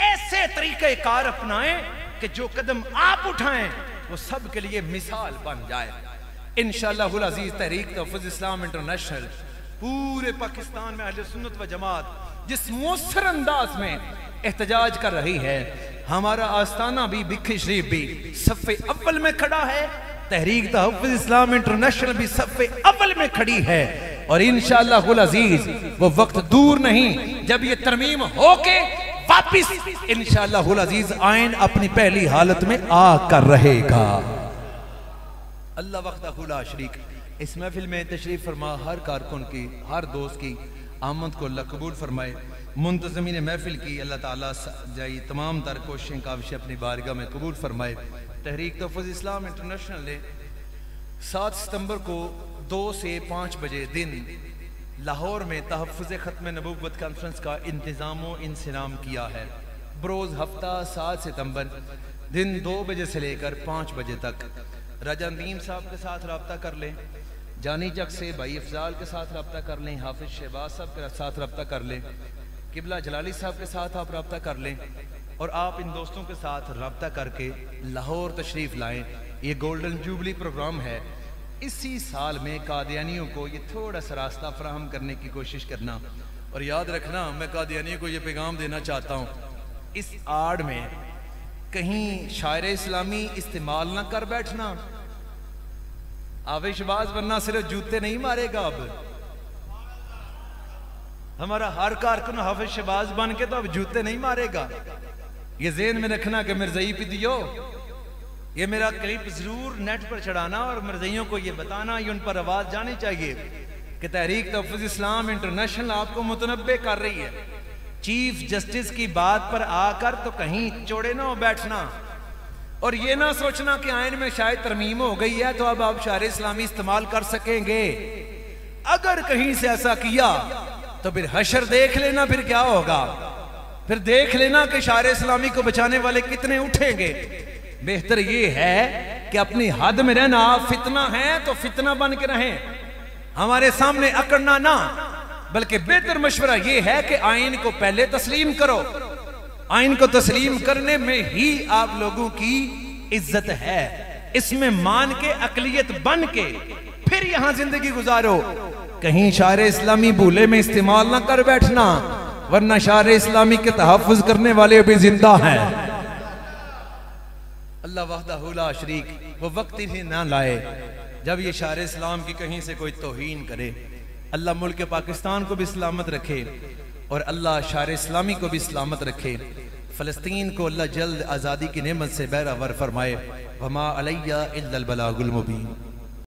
ऐसे तरीके कार अपनाएं कि जो कदम आप उठाएं वो सब के लिए मिसाल बन जाए। इंशाअल्लाह अज़ीज तहरीक तहफ़्फ़ुज़ इस्लाम इंटरनेशनल पूरे पाकिस्तान में अहले सुन्नत व जमात जिस मौसर अंदाज में एहतजाज कर रही है, हमारा आस्ताना भी बिखे शरीफ भी सफ़े अव्वल में खड़ा है, तहरीक तहफ़्फ़ुज़ इस्लाम इंटरनेशनल भी सफ़े अव्वल में खड़ी है। और इंशाअल्लाहुल अज़ीज़ वो वक्त दूर नहीं जब ये तरमीम होके वापिस इंशाअल्लाहुल अज़ीज़ आइन अपनी पहली हालत में आकर रहेगा। अल्लाह वहदहू ला शरीक। इस महफिल में तशरीफ फरमा हर कारकुन की, हर दोस्त की आमद को अल्लाह कबूल फरमाए। मुंतज़मीन महफिल की अल्लाह ताला जाई तमाम तर कोशिशें काविशें अपनी बारगाह में कबूल फरमाए। तहरीक तहफ़्फ़ुज़ इस्लाम इंटरनेशनल ने 7 सितंबर को 2 से 5 बजे दिन लाहौर में तहफ़्फ़ुज़ ख़त्म नबूवत कॉन्फ्रेंस का इंतज़ाम व इंसराम किया है। बरोज़ हफ्ता 7 सितंबर दिन 2 बजे से लेकर 5 बजे तक राजा नदीम साहब के साथ रब्ता कर लें, जानी चक से भाई अफजाल के साथ रब्ता कर लें, हाफिज शहबाज साहब के साथ रब्ता कर लें, किबला जलाली साहब के साथ आप रब्ता कर लें और आप इन दोस्तों के साथ रब्ता करके लाहौर तशरीफ़ लाएं। ये गोल्डन जुबली प्रोग्राम है। इसी साल में कादियानियों को ये थोड़ा सा रास्ता फराहम करने की कोशिश करना। और याद रखना, मैं कादियानियों को ये पैगाम देना चाहता हूँ, इस आड़ में कहीं शायर इस्लामी इस्तेमाल ना कर बैठना। हाफिज शहबाज वरना सिर्फ जूते नहीं मारेगा। अब हमारा हर कारकुन हाफिज शहबाज बन के तो अब जूते नहीं मारेगा। ये ज़हन में रखना कि मिर्ज़ई पिदियो, ये मेरा क्लिप जरूर नेट पर चढ़ाना और मिर्ज़इयों को ये बताना, ये उन पर आवाज जानी चाहिए कि तहरीक तहफ़्फ़ुज़ इस्लाम इंटरनेशनल आपको मुतनब्बे कर रही है। चीफ जस्टिस की बात पर आकर तो कहीं चौड़े ना हो बैठना और ये ना सोचना कि आइन में शायद तरमीम हो गई है तो अब आप शायर इस्लामी इस्तेमाल कर सकेंगे। अगर कहीं से ऐसा किया तो फिर हशर देख लेना, फिर क्या होगा, फिर देख लेना कि शायर इस्लामी को बचाने वाले कितने उठेंगे। बेहतर ये है कि अपनी हद में रहना। फितना है तो फितना बन के रहें, हमारे सामने अकड़ना ना, बल्कि बेहतर मशवरा ये है कि आइन को पहले तस्लीम करो। आइन को तस्लीम करने में ही आप लोगों की इज्जत है। इसमें मान के अकलियत बन के फिर यहां जिंदगी गुजारो। कहीं शायर इस्लामी भूले में इस्तेमाल ना कर बैठना, वरना शायर इस्लामी के तहफ़्फ़ुज़ करने वाले भी जिंदा हैं। अल्लाह वहदहू ला शरीक वो वक्त ही ना लाए जब ये शायर इस्लाम की कहीं से कोई तौहीन करे। अल्लाह मुल्क पाकिस्तान को भी सलामत रखे और अल्लाह शायर इस्लामी को भी सलामत रखे। फ़लस्तीन को अल्लाह जल्द आज़ादी की नेमत से बहरावर फरमाए। वमा अलैया इल्लल बलागुल मुबीन।